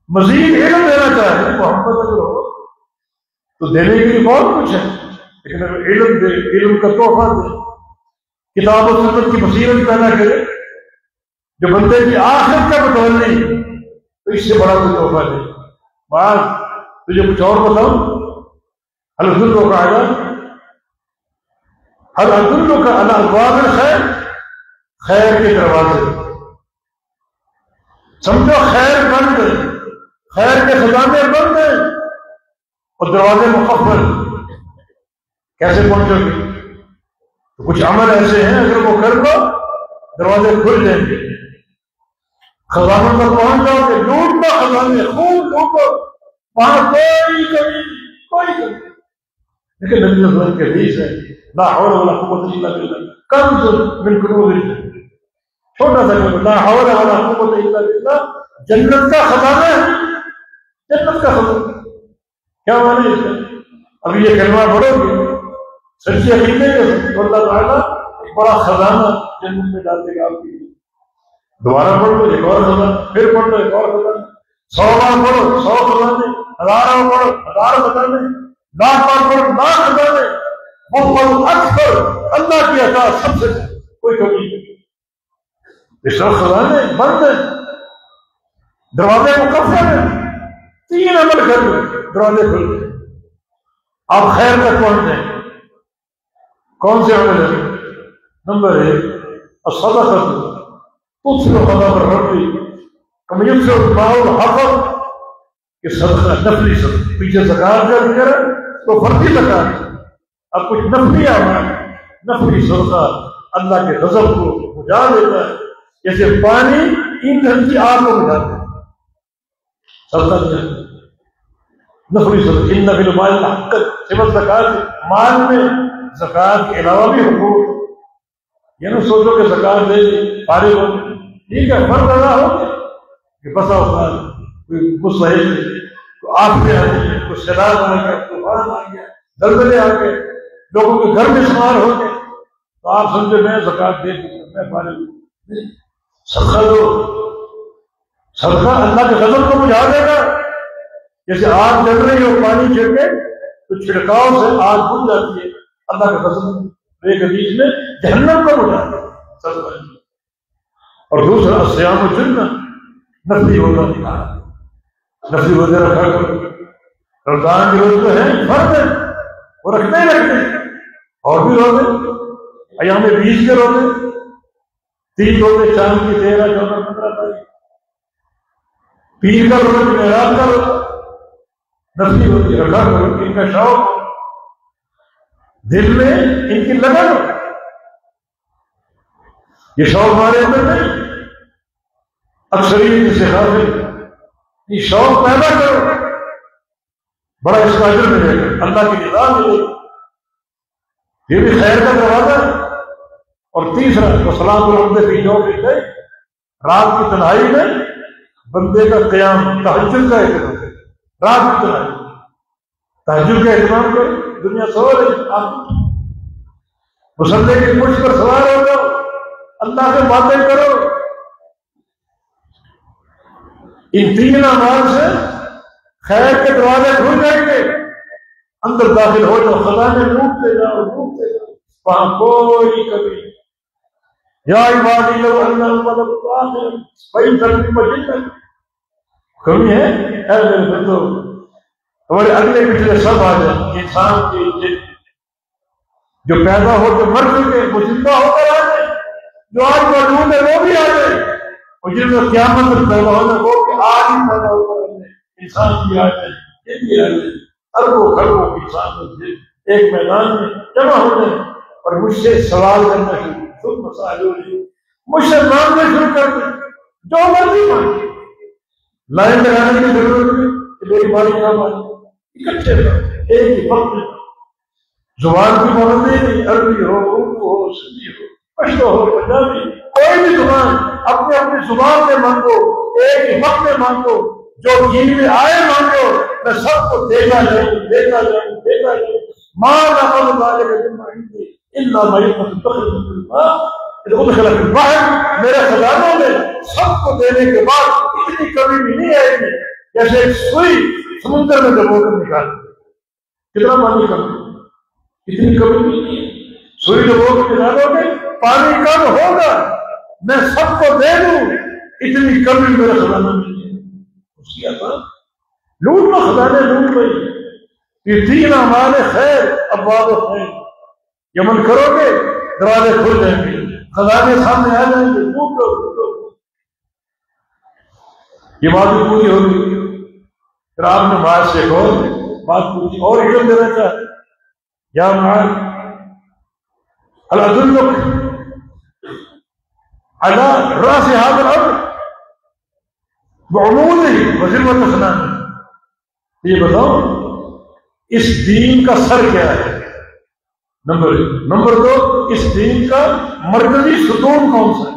مزید علم دینا چاہیں، محبت اگر ہو تو دینے کے لیے بہت کچھ ہے، لیکن اگر علم دے، علم کا تحفہ دے، کتاب و سنت کی بصیرت پیدا کرے جو بندے کی آخرت کا متولی، تو اس سے بڑا کوئی تحفہ نہیں۔ بعد تجھے کچھ اور بتاؤں، حل ادلک علی ابواب الخیر، خیر کے دروازے، سمجھو خیر بند ہے، خیر کے خزانے بند ہیں اور دروازے مقفل، کیسے پہنچو گے؟ تو کچھ عمل ایسے ہیں اگر وہ کر لو دروازے کھل جائیں گے، خزانوں تک پہنچ جاؤ گے، لوٹو خزانے، خوب لوٹو، وہاں کوئی کمی، کوئی کمی۔ لیکن نبی صلی اللہ علیہ وسلم کی حدیث ہے لا حول ولا قوت الا باللہ، کنز من کنوز الجنہ، چھوٹا سا کنز، لا حول ولا قوت الا باللہ، جنت کا خزانہ ہے، جنت کا خزانہ۔ کیا معنی اس کا؟ ابھی یہ کلمہ پڑھو گے سچے عقیدے کے ساتھ تو اللہ تعالیٰ ایک بڑا خزانہ جنت میں ڈال دے گا آپ کے لیے۔ دوبارہ پڑھ لو ایک اور خزانہ، پھر پڑھ لو ایک اور خزانہ، 100 بار پڑھو 100 خزانے، 1000 پڑھو 1000 خزانے، 1,00,000 بار پڑھو 1,00,000 خزانے، محمد اکثر اللہ کی عطا سب سے کوئی کمی نہیں۔ یہ سب خزانے بند ہیں، دروازے مقفل ہیں، 3 عمل کر لو دروازے کھل گئے، آپ خیر تک پہنچ جائیں۔ کون سے عمل ہے؟ نمبر 1 الصدقہ تطفئ غضب الرب کما یطفئ الماء الحطب، کہ صدقہ نفلی صدقہ، پیچھے زکات کا ذکر ہے تو فردی زکات، اب کچھ نفلی اعمال، نفلی صدقہ اللہ کے غضب کو بجھا دیتا ہے، جیسے پانی ایندھن کی آگ کو بجھاتا ہے۔ صدقہ کیا نفلی صدقہ، ان فی المال حق، سوى زکات، مال میں زکات کے علاوہ بھی حقوق، یہ نہ سوچو کہ زکات دے دی فارغ ہو ٹھیک ہے، فرض ادا ہو گیا کہ بسا اوقات کوئی مستحق تو آپ پہ آ گئی، کوئی سیلاب آ گیا، طوفان آ گیا، زلزلے آ گئے، لوگوں کے گھر میں شمار ہو گئے، تو آپ سمجھے میں زکات دے دی میں فارغ ہوں۔ صدقہ دو، صدقہ اللہ کے غضب کو بجھا دے گا، جیسے آگ جل رہی ہو پانی چھڑکے تو چھڑکاؤ سے آگ بجھ جاتی ہے، اللہ کے غضب ایک حدیث میں جہنم کو بجھا دے صدقہ۔ اور دوسرا صیام الجنہ، نفلی روزہ نکالا، نفلی روزے رکھا کرو، رمضان کے روزے ہیں فرض ہے وہ رکھتے ہی رکھتے ہیں، اور بھی روزے ایام 20 کے روزے، 3 روزے چاند کی 13، 14، 15 تاریخ، پیر کا روزہ، معراج کا روزہ، نفلی روزے رکھا کرو، ان کا شوق دل میں، ان کی لگن ہو، یہ شوق ہمارے اندر نہیں، اکثریت سے غافل، یہ شوق پیدا کرو، بڑا اس کا اجر ملے گا، اللہ کی رضا ملے گی، یہ بھی خیر کا دروازہ ہے۔ اور تیسرا وصلاۃ العبد فی جوف الليل، رات کی تنہائی میں بندے کا قیام، تہجد کا اہتمام کرے، رات کی تنہائی تہجد کا اہتمام کرے، دنیا سو رہی، آپ مصلی کی مجھ پر سوار ہو جاؤ، اللہ سے باتیں کرو، ان 3 اعمال سے خیر کے دروازے کھل جائیں گے، اندر داخل ہو جاؤ، خزانے ڈوبتے جاؤ ڈوبتے جاؤ، وہاں کوئی کمی نہیں۔ یا عبادی لو ان ملک آخر بھائی ترتیب مجد کمی ہے، اے میرے بندو ہمارے اگلے پچھلے سب آ جائیں، انسان کی جن جو پیدا ہو کے مر چکے وہ زندہ ہو کر آ جائیں، جو آج موجود ہے وہ بھی آ جائے، اور جن میں قیامت میں پیدا ہونا وہ کہ آج ہی پیدا ہو کر آ جائے، انسان بھی آ جائے، یہ بھی آ جائے، اربوں خربوں انسان ایک میدان میں جمع ہو جائیں اور مجھ سے سوال کرنا شروع مجھ سے مانگنا شروع کر دیں، جو مرضی مانگے، لائن لگانے کی ضرورت نہیں کہ میری مالی نہ مانگے، اکٹھے ایک ہی وقت میں زبان کی پابندی نہیں، عربی ہو، اردو ہو، سندھی ہو، پشتو ہو، پنجابی، کوئی بھی زبان اپنے اپنی زبان میں مانگو، ایک ہی وقت میں مانگو، جو دین میں آئے مانگو، میں سب کو دیتا جاؤں ماں نہ والے میرے خزانوں میں سب کو دینے کے بعد اتنی کمی بھی نہیں آئے گی جیسے ایک سوئی سمندر میں ڈبو کر نکال کتنا پانی کم، اتنی کمی بھی نہیں ہے، سوئی ڈبو کر نکالو گے پانی کم ہوگا، میں سب کو دے دوں اتنی کمی میرے خزانوں میں نہیں ہے۔ اس کی آسان لوٹ لو، خزانے لوٹ گئی، یہ تین اعمال خیر ابواب خیر، یمن کرو گے دروازے کھل جائیں گے، خزانے سامنے آ جائیں گے، لوٹ لو۔ یہ بات بھی پوری ہوگی، پھر آپ نے معاذ سے اور بات پوچھی اور علم دینا چاہتے یا معاذ هل أدلك على رأس هذا الأمر بعموده وذروة صنامه، یہ بتاؤ اس دین کا سر کیا ہے، نمبر ایک، نمبر دو اس دین کا مرکزی ستون کون سا ہے،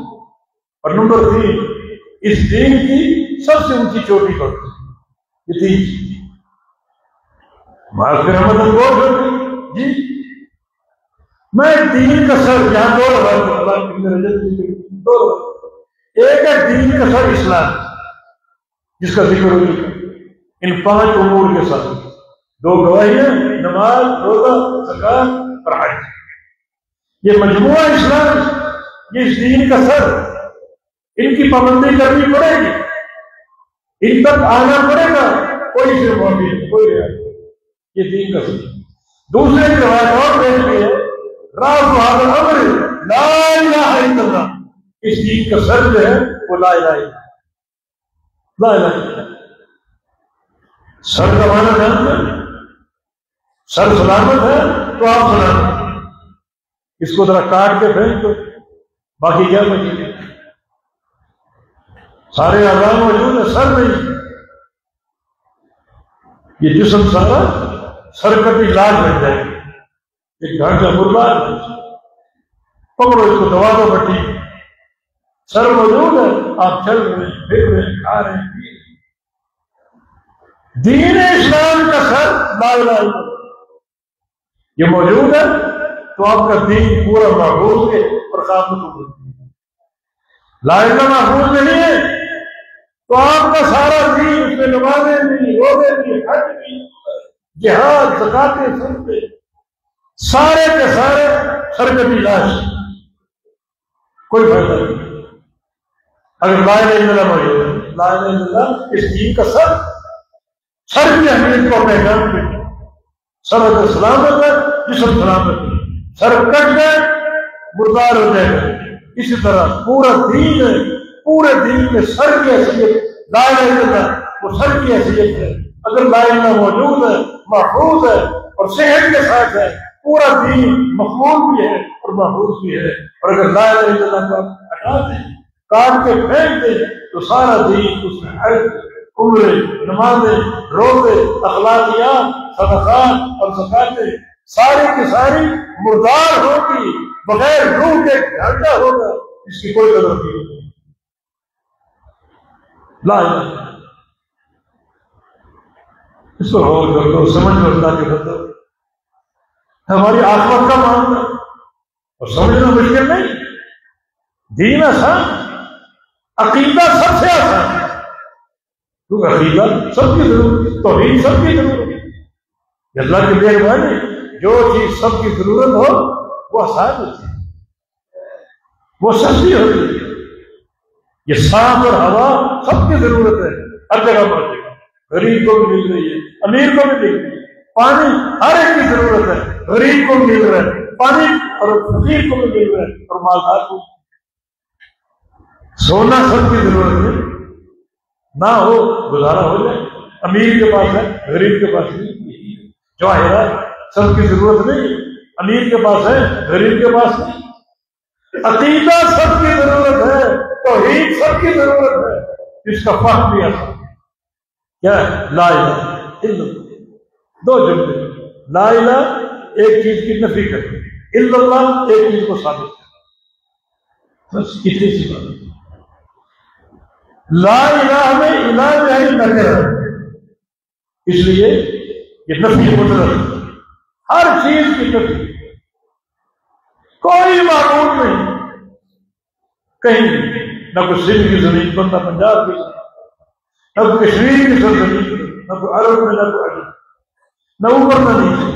اور نمبر تین اس دین کی سب سے اونچی چوٹی کون سی ہے، یہ تین چیز۔ معاذ بن احمد الغور جی میں دین کا سر، یہاں دو ایک ہے دین کا سر اسلام جس کا ذکر ہو چکا ان 5 امور کے ساتھ، 2 گواہیاں، نماز، روزہ، زکوٰۃ اور حج، یہ مجموعہ اسلام، یہ اس دین کا سر، ان کی پابندی کرنی پڑے گی، ان تک آنا پڑے گا، کوئی سے معافی نہیں، کوئی رعایت نہیں، یہ دین کا سر۔ دوسرے کی روایت اور دیکھتی ہے راز هذا الامر لا الہ الا اللہ، اس دین کا سر جو ہے وہ لا الہ الا اللہ، لا الہ الا اللہ۔ سر کا معنی جانتے ہیں، سر سلامت ہے تو آپ سلامت، اس کو ذرا کاٹ کے پھینک دو باقی کیا بچے گا، سارے اعضاء موجود ہیں، سر نہیں، یہ جسم سارا سر کا بھی علاج بن جائے گا، ایک ڈھانچہ برباد پکڑو اس کو دوا دو بٹی، سر موجود ہے، آپ چل رہے ہیں، پھر رہے ہیں، کھا رہے ہیں، پی رہے ہیں۔ دین اسلام کا سر لا الہ الا اللہ یہ موجود ہے تو آپ کا دین پورا محفوظ ہے اور قابل ہوتی ہے۔ لا الہ الا اللہ محفوظ نہیں ہے تو آپ کا سارا دین، اس میں نمازیں بھی، روزے بھی، حج بھی، جہاد، زکاتیں، صدقے، سارے کے سارے سرکٹی لاش، کوئی فائدہ نہیں۔ اگر لا الہ الا اللہ موجود ہے، لا الہ الا اللہ اس دین کا سر کی اہمیت کو پہچان کے، سر اگر سلامت ہے جسم سلامت ہے، سر کٹ گئے مردار ہو جائے گا۔ اسی طرح پورا دین ہے، پورے دین میں سر کی حیثیت لا الہ الا اللہ، وہ سر کی حیثیت ہے۔ اگر لا الہ الا اللہ موجود ہے، محفوظ ہے اور صحت کے ساتھ ہے، پورا دین مقبول بھی ہے اور محفوظ بھی ہے۔ اور اگر لا الہ الا اللہ کو ہٹا دیں، کاٹ کے پھینک دیں تو سارا دین اس میں حج، عمرے، نمازیں، روزے، اخلاقیات، صدقات اور زکاتیں ساری کی ساری مردار ہوگی، بغیر روح کے ڈھانچہ ہوگا، اس کی کوئی قدر نہیں ہوگی۔ لا الہ الا اللہ اس کو غور کر لو، سمجھ لو اللہ کے بدل ہماری آخرت کا معاملہ، اور سمجھنا مشکل نہیں، دین آسان، عقیدہ سب سے آسان ہے، کیونکہ عقیدہ سب کی ضرورت ہے، توحید سب کی ضرورت ہے، اللہ کی مہربانی، جو چیز سب کی ضرورت ہو وہ آسان ہوتی ہے، وہ سستی ہوتی ہے۔ یہ سانس اور ہوا سب کی ضرورت ہے، ہر جگہ پر غریب کو بھی مل رہی ہے، امیر کو بھی مل رہی ہے، پانی ہر ایک کی ضرورت ہے، غریب کو مل رہا ہے پانی اور فقیر کو بھی مل رہا ہے اور مالدار کو۔ سونا سب کی ضرورت ہے، نہ ہو گزارا ہو جائے، امیر کے پاس ہے غریب کے پاس نہیں، جواہرات سب کی ضرورت نہیں، امیر کے پاس ہے، غریب کے پاس نہیں۔ عقیدہ سب کی ضرورت ہے، توحید سب کی ضرورت ہے، اس کا فہم بھی آسان ہے۔ کیا ہے؟ لا الہ الا اللہ، دو جملے، لا الہ ایک چیز کی نفی کرتے، الا اللہ ایک چیز کو ثابت کرتے، بس اتنی سی بات ہے۔ لا الہ میں الہ جو ہے نکرہ ہے، اس لیے یہ نفی مطلق، ہر چیز کی نفی، کوئی معبود نہیں کہیں، نہ کوئی سندھ کی زمین پر، نہ پنجاب کی زمین، نہ کوئی کشمیر کی سرزمین، نہ کوئی عرب میں، نہ کوئی عجم، نہ اوپر نہ نیچے،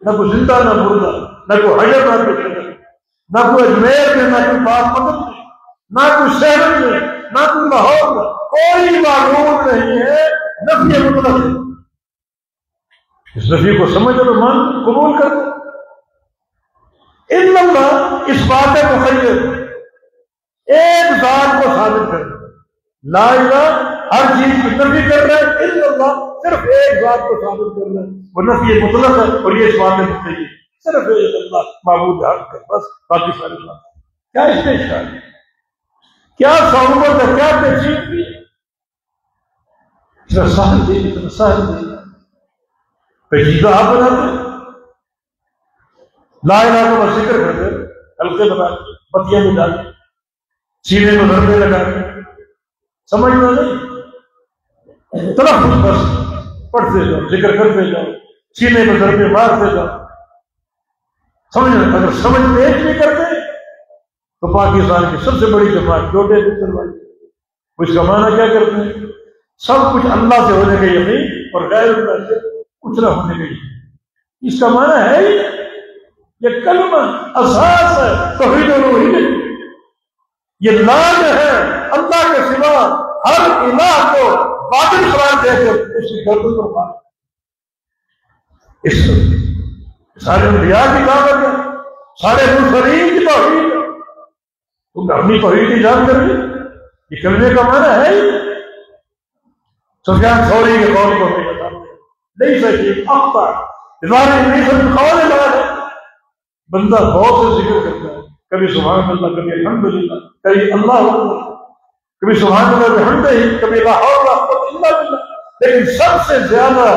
نہ کوئی زندہ نہ مردہ، نہ کوئی حجر نہ کوئی شجر، نہ کوئی اجمیر میں، نہ کوئی پاک مدد میں، نہ کوئی شہر میں، نہ کوئی لاہور میں، کوئی معبود نہیں ہے، نفی مطلق ہے۔ اس نفی کو سمجھ لو، مان قبول کر دو۔ الا اللہ اس بات مخیر، ایک ذات کو ثابت کر دو۔ لا الہ ہر چیز کی نفی کر رہے ہیں، الا اللہ صرف ایک ذات کو ثابت کر رہے ہیں، وہ نفی مطلق ہے، اور یہ اس بات مخیر، صرف ایک اللہ معبود حق ہے، بس باقی سارے بات۔ کیا اس میں اشکال ہے؟ کیا صعوبت ہے؟ کیا پیچیدگی ہے؟ اتنا سہل دے، اتنا سہل دے، پیچیدہ آپ بناتے ہیں۔ لا الہ کا بس ذکر کرتے، ہلکے بنا کے، پتیاں میں ڈال کے، سینے میں ضربے لگا کے، سمجھنا نہیں، تلفظ بس پڑھتے جاؤ، ذکر کرتے جاؤ، سینے میں ضربے مارتے جاؤ، سمجھنا۔ اگر سمجھ پیش نہیں کرتے تو پاکستان کی سب سے بڑی جماعت جوٹے چلوائی، اس کا معنی کیا کرتے ہیں؟ سب کچھ اللہ سے ہونے کا یقین اور غیر اللہ سے کچھ نہ ہونے کا یقین۔ اس کا معنی ہے ہی یہ کلمہ اساس ہے توحید الوہیت، یہ لاج ہے اللہ کے سوا ہر الہ کو باطل قرار دے کر اس کی گردن پر مار۔ اس سارے انبیاء کی دعوت ہے، سارے مرسلین کی توحید ہے، تم نے اپنی توحید کی جان کر لی، یہ کلمے کا معنی ہے ہی۔ سفیان ثوری کے قول کو ہمیں بتا دیں، نہیں سکتی اخطا ہمارے انگلش قول ہے، بندہ بہت سے ذکر کرتا ہے، کبھی سبحان اللہ، کبھی الحمدللہ، کبھی اللہ اکبر، کبھی سبحان اللہ بحمدہ، کبھی لا حول ولا قوت الا باللہ، لیکن سب سے زیادہ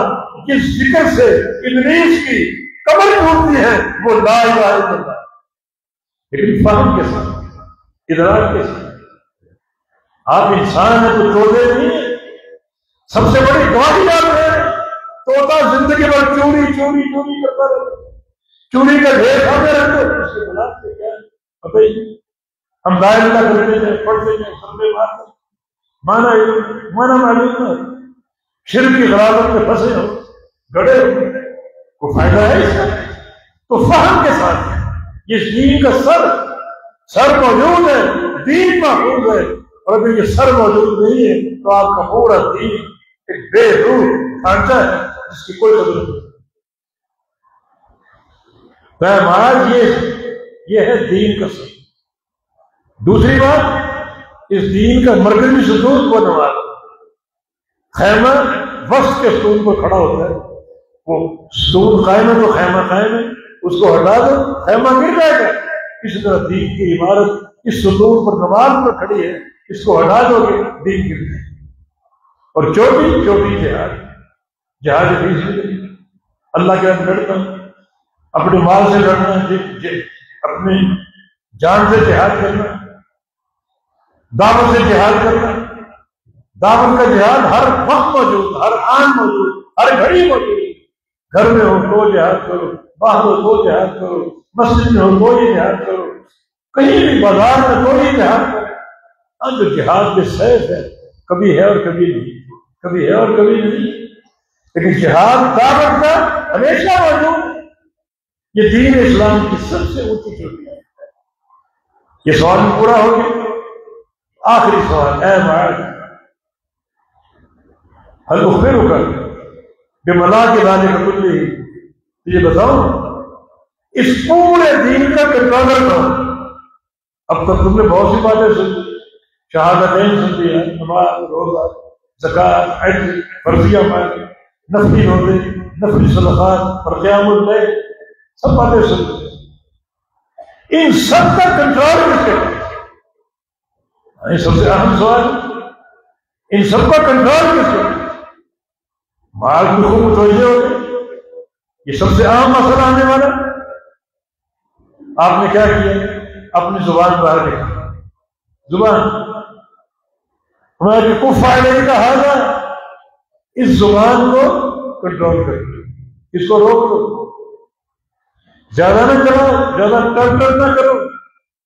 جس ذکر سے ابلیس کی کمر ٹوٹتی ہے وہ لا الہ الا اللہ، لیکن فہم کے ساتھ، ادراک کے ساتھ۔ آپ انسان ہیں تو توڑے نہیں ہیں، سب سے بڑی گواہی آپ ہے، توتا زندگی بھر چوری چوری چوری کرتا رہتا، چوری کا ڈھیر کھاتے رہتے، اس کے بنا کے کیا ہے پتہ ہی نہیں۔ ہم لا الہ کرتے ہیں، پڑھتے ہیں، سمجھے مارتے، مانا معلوم ہے، شرک کی غلاظت میں پھنسے ہو، گڑے ہو، کوئی فائدہ ہے اس کا؟ تو فہم کے ساتھ یہ دین کا سر موجود ہے، دین محفوظ ہے، اور اگر یہ سر موجود نہیں ہے تو آپ کا پورا دین ایک بے روح ڈھانچہ ہے جس کی کوئی قدر نہیں۔ مہاراج یہ ہے دین کا سر۔ دوسری بات، اس دین کا مرکزی ستون کو نواز، خیمہ وسط کے ستون پر کھڑا ہوتا ہے، وہ ستون قائم ہے تو خیمہ قائم ہے، اس کو ہٹا دو خیمہ گر جائے گا۔ اسی طرح دین کی عمارت اس ستون پر نماز پر کھڑی ہے، اس کو ہٹا دو گے دین گر جائے گا۔ اور چوٹی جہاد فی سبیل اللہ کے ہم لڑتا ہوں، اپنے مال سے لڑنا، اپنی جان سے جہاد کرنا، دعوت سے جہاد کرنا، دعوت کا جہاد ہر وقت موجود، ہر آن موجود، ہر گھڑی موجود، گھر میں ہو تو جہاد کرو، باہر ہو تو جہاد کرو، مسجد میں ہو تو یہ جہاد کرو، کہیں بھی بازار میں تو یہ جہاد کرو۔ جو جہاد کے سیف ہے، کبھی ہے اور کبھی نہیں، کبھی ہے اور کبھی نہیں، لیکن جہاد دعوت کا ہمیشہ موجود ہے۔ یہ دین اسلام کی سب سے اونچی چوٹی ہے۔ یہ سوال پورا ہو گیا۔ آخری سوال، اے معاذ حل اخبرک بملاک ذلک کلہ، یہ بتاؤ اس پورے دین کا کنٹرولر کون؟ اب تک تم نے بہت سی باتیں سنی، شہادتین سن لیا، نماز، روزہ، زکوٰۃ، حج، فرضیہ مال، نفلی روزے، نفلی صدقات اور قیام اللیل، سب باتیں سن. ان سب کا کنٹرول کس کے؟ یہ سب سے اہم سوال ہے. ان سب کا کنٹرول کس کے؟ مال کی خوب متوجہ ہو گئے. یہ سب سے اہم مسئلہ آنے والا. آپ نے کیا کیا؟ اپنی زبان باہر نکالی. زبان ہمارے کف فائدے کا حال ہے. اس زبان کو کنٹرول کر لو، اس کو روک لو. زیادہ نہ کرو، زیادہ ٹر نہ کرو،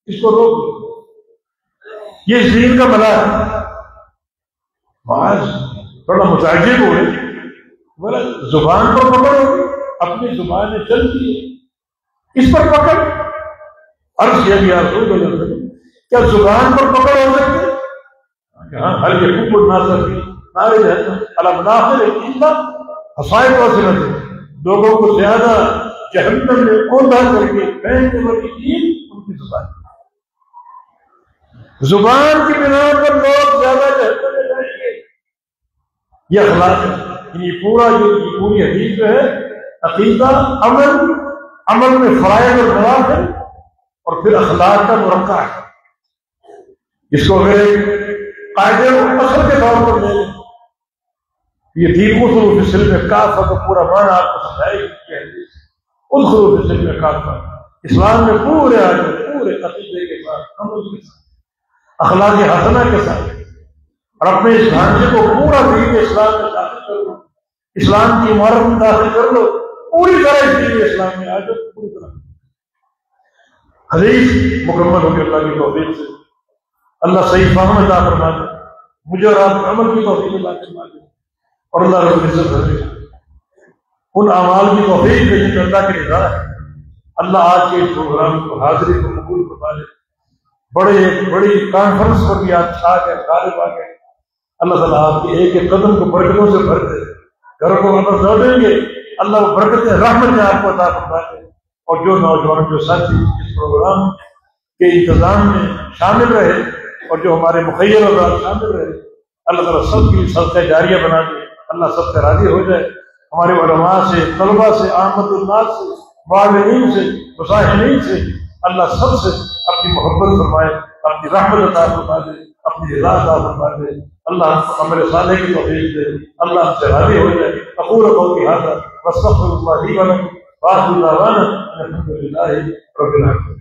اس کو روک لو. یہ اس دین کا بلا ہے. آج تھوڑا متعجب ہوئے، بولا زبان پر پکڑو، اپنی زبان چلتی ہے، اس پر پکڑ. عرض کیا گیا رسول اللہ، کیا زبان پر پکڑ ہو سکتی ہے؟ ہاں، ہر یہ کفر نہ سکتی نارے ہے علم ناخر الا حصائب وسلت. لوگوں کو زیادہ جہنم میں اوندا کر کے پھینکنے والی چیز ان کی زبان. زبان کی بنا پر لوگ زیادہ جہنم میں جائیں گے. یہ اخلاق ہے. یہ پوری حدیث جو ہے عقیدہ، عمل میں فرائض اور نوافل اور پھر اخلاق کا مرکب ہے. اس کو اگر قاعدے اور اصل کے طور پر لے لیں، یہ دین ادخلوا فی السلم کافہ کا پورا معنی آپ کو سمجھائے گی. ادخلوا فی السلم کافہ، اسلام میں پورے عقیدے کے ساتھ، عمل کے ساتھ، اخلاق حسنہ کے ساتھ، اور اپنے اس ڈھانچے کو پورا دین اسلام میں داخل کر لو، اسلام کی عمارت میں داخل کر لو، پوری طرح اس دین اسلام میں آ جاؤ. پوری طرح حدیث مکمل ہوگی اللہ کی توفیق سے. اللہ صحیح فہم عطا فرما دے، مجھے اور آپ عمل کی توفیق عطا فرما دے، اور اللہ رب العزت کرے ان اعمال کی توفیق دے جو اللہ کی رضا ہے. اللہ آج کے اس پروگرام کو حاضری کو قبول فرما دے. بڑی کانفرنس پر بھی آپ چھا گئے، غالب آ گئے. اللہ تعالیٰ آپ کے ایک ایک قدم کو برکتوں سے بھر دے. گھروں کو واپس لو دیں گے، اللہ وہ برکتیں رحمت میں آپ کو عطا فرما دے. اور جو نوجوان جو ساتھی اس پروگرام کے انتظام میں شامل رہے اور جو ہمارے مخیر اور شامل رہے، اللہ تعالیٰ سب کی صدقہ جاریہ بنا دے. اللہ سب سے راضی ہو جائے. ہمارے علماء سے، طلباء سے، عامت الناس سے، معاونین سے، مساہمین سے اللہ سب سے اپنی محبت فرمائے، اپنی رحمت عطا فرما دے، اپنی رضا عطا فرما دے. اللہ ہم کو عمل صالح کی توفیق دے. اللہ ہم سے راضی ہو جائے. اقول قولی ھذا واستغفر اللہ لی ولکم وآخر دعوانا الحمد للہ رب العالمین.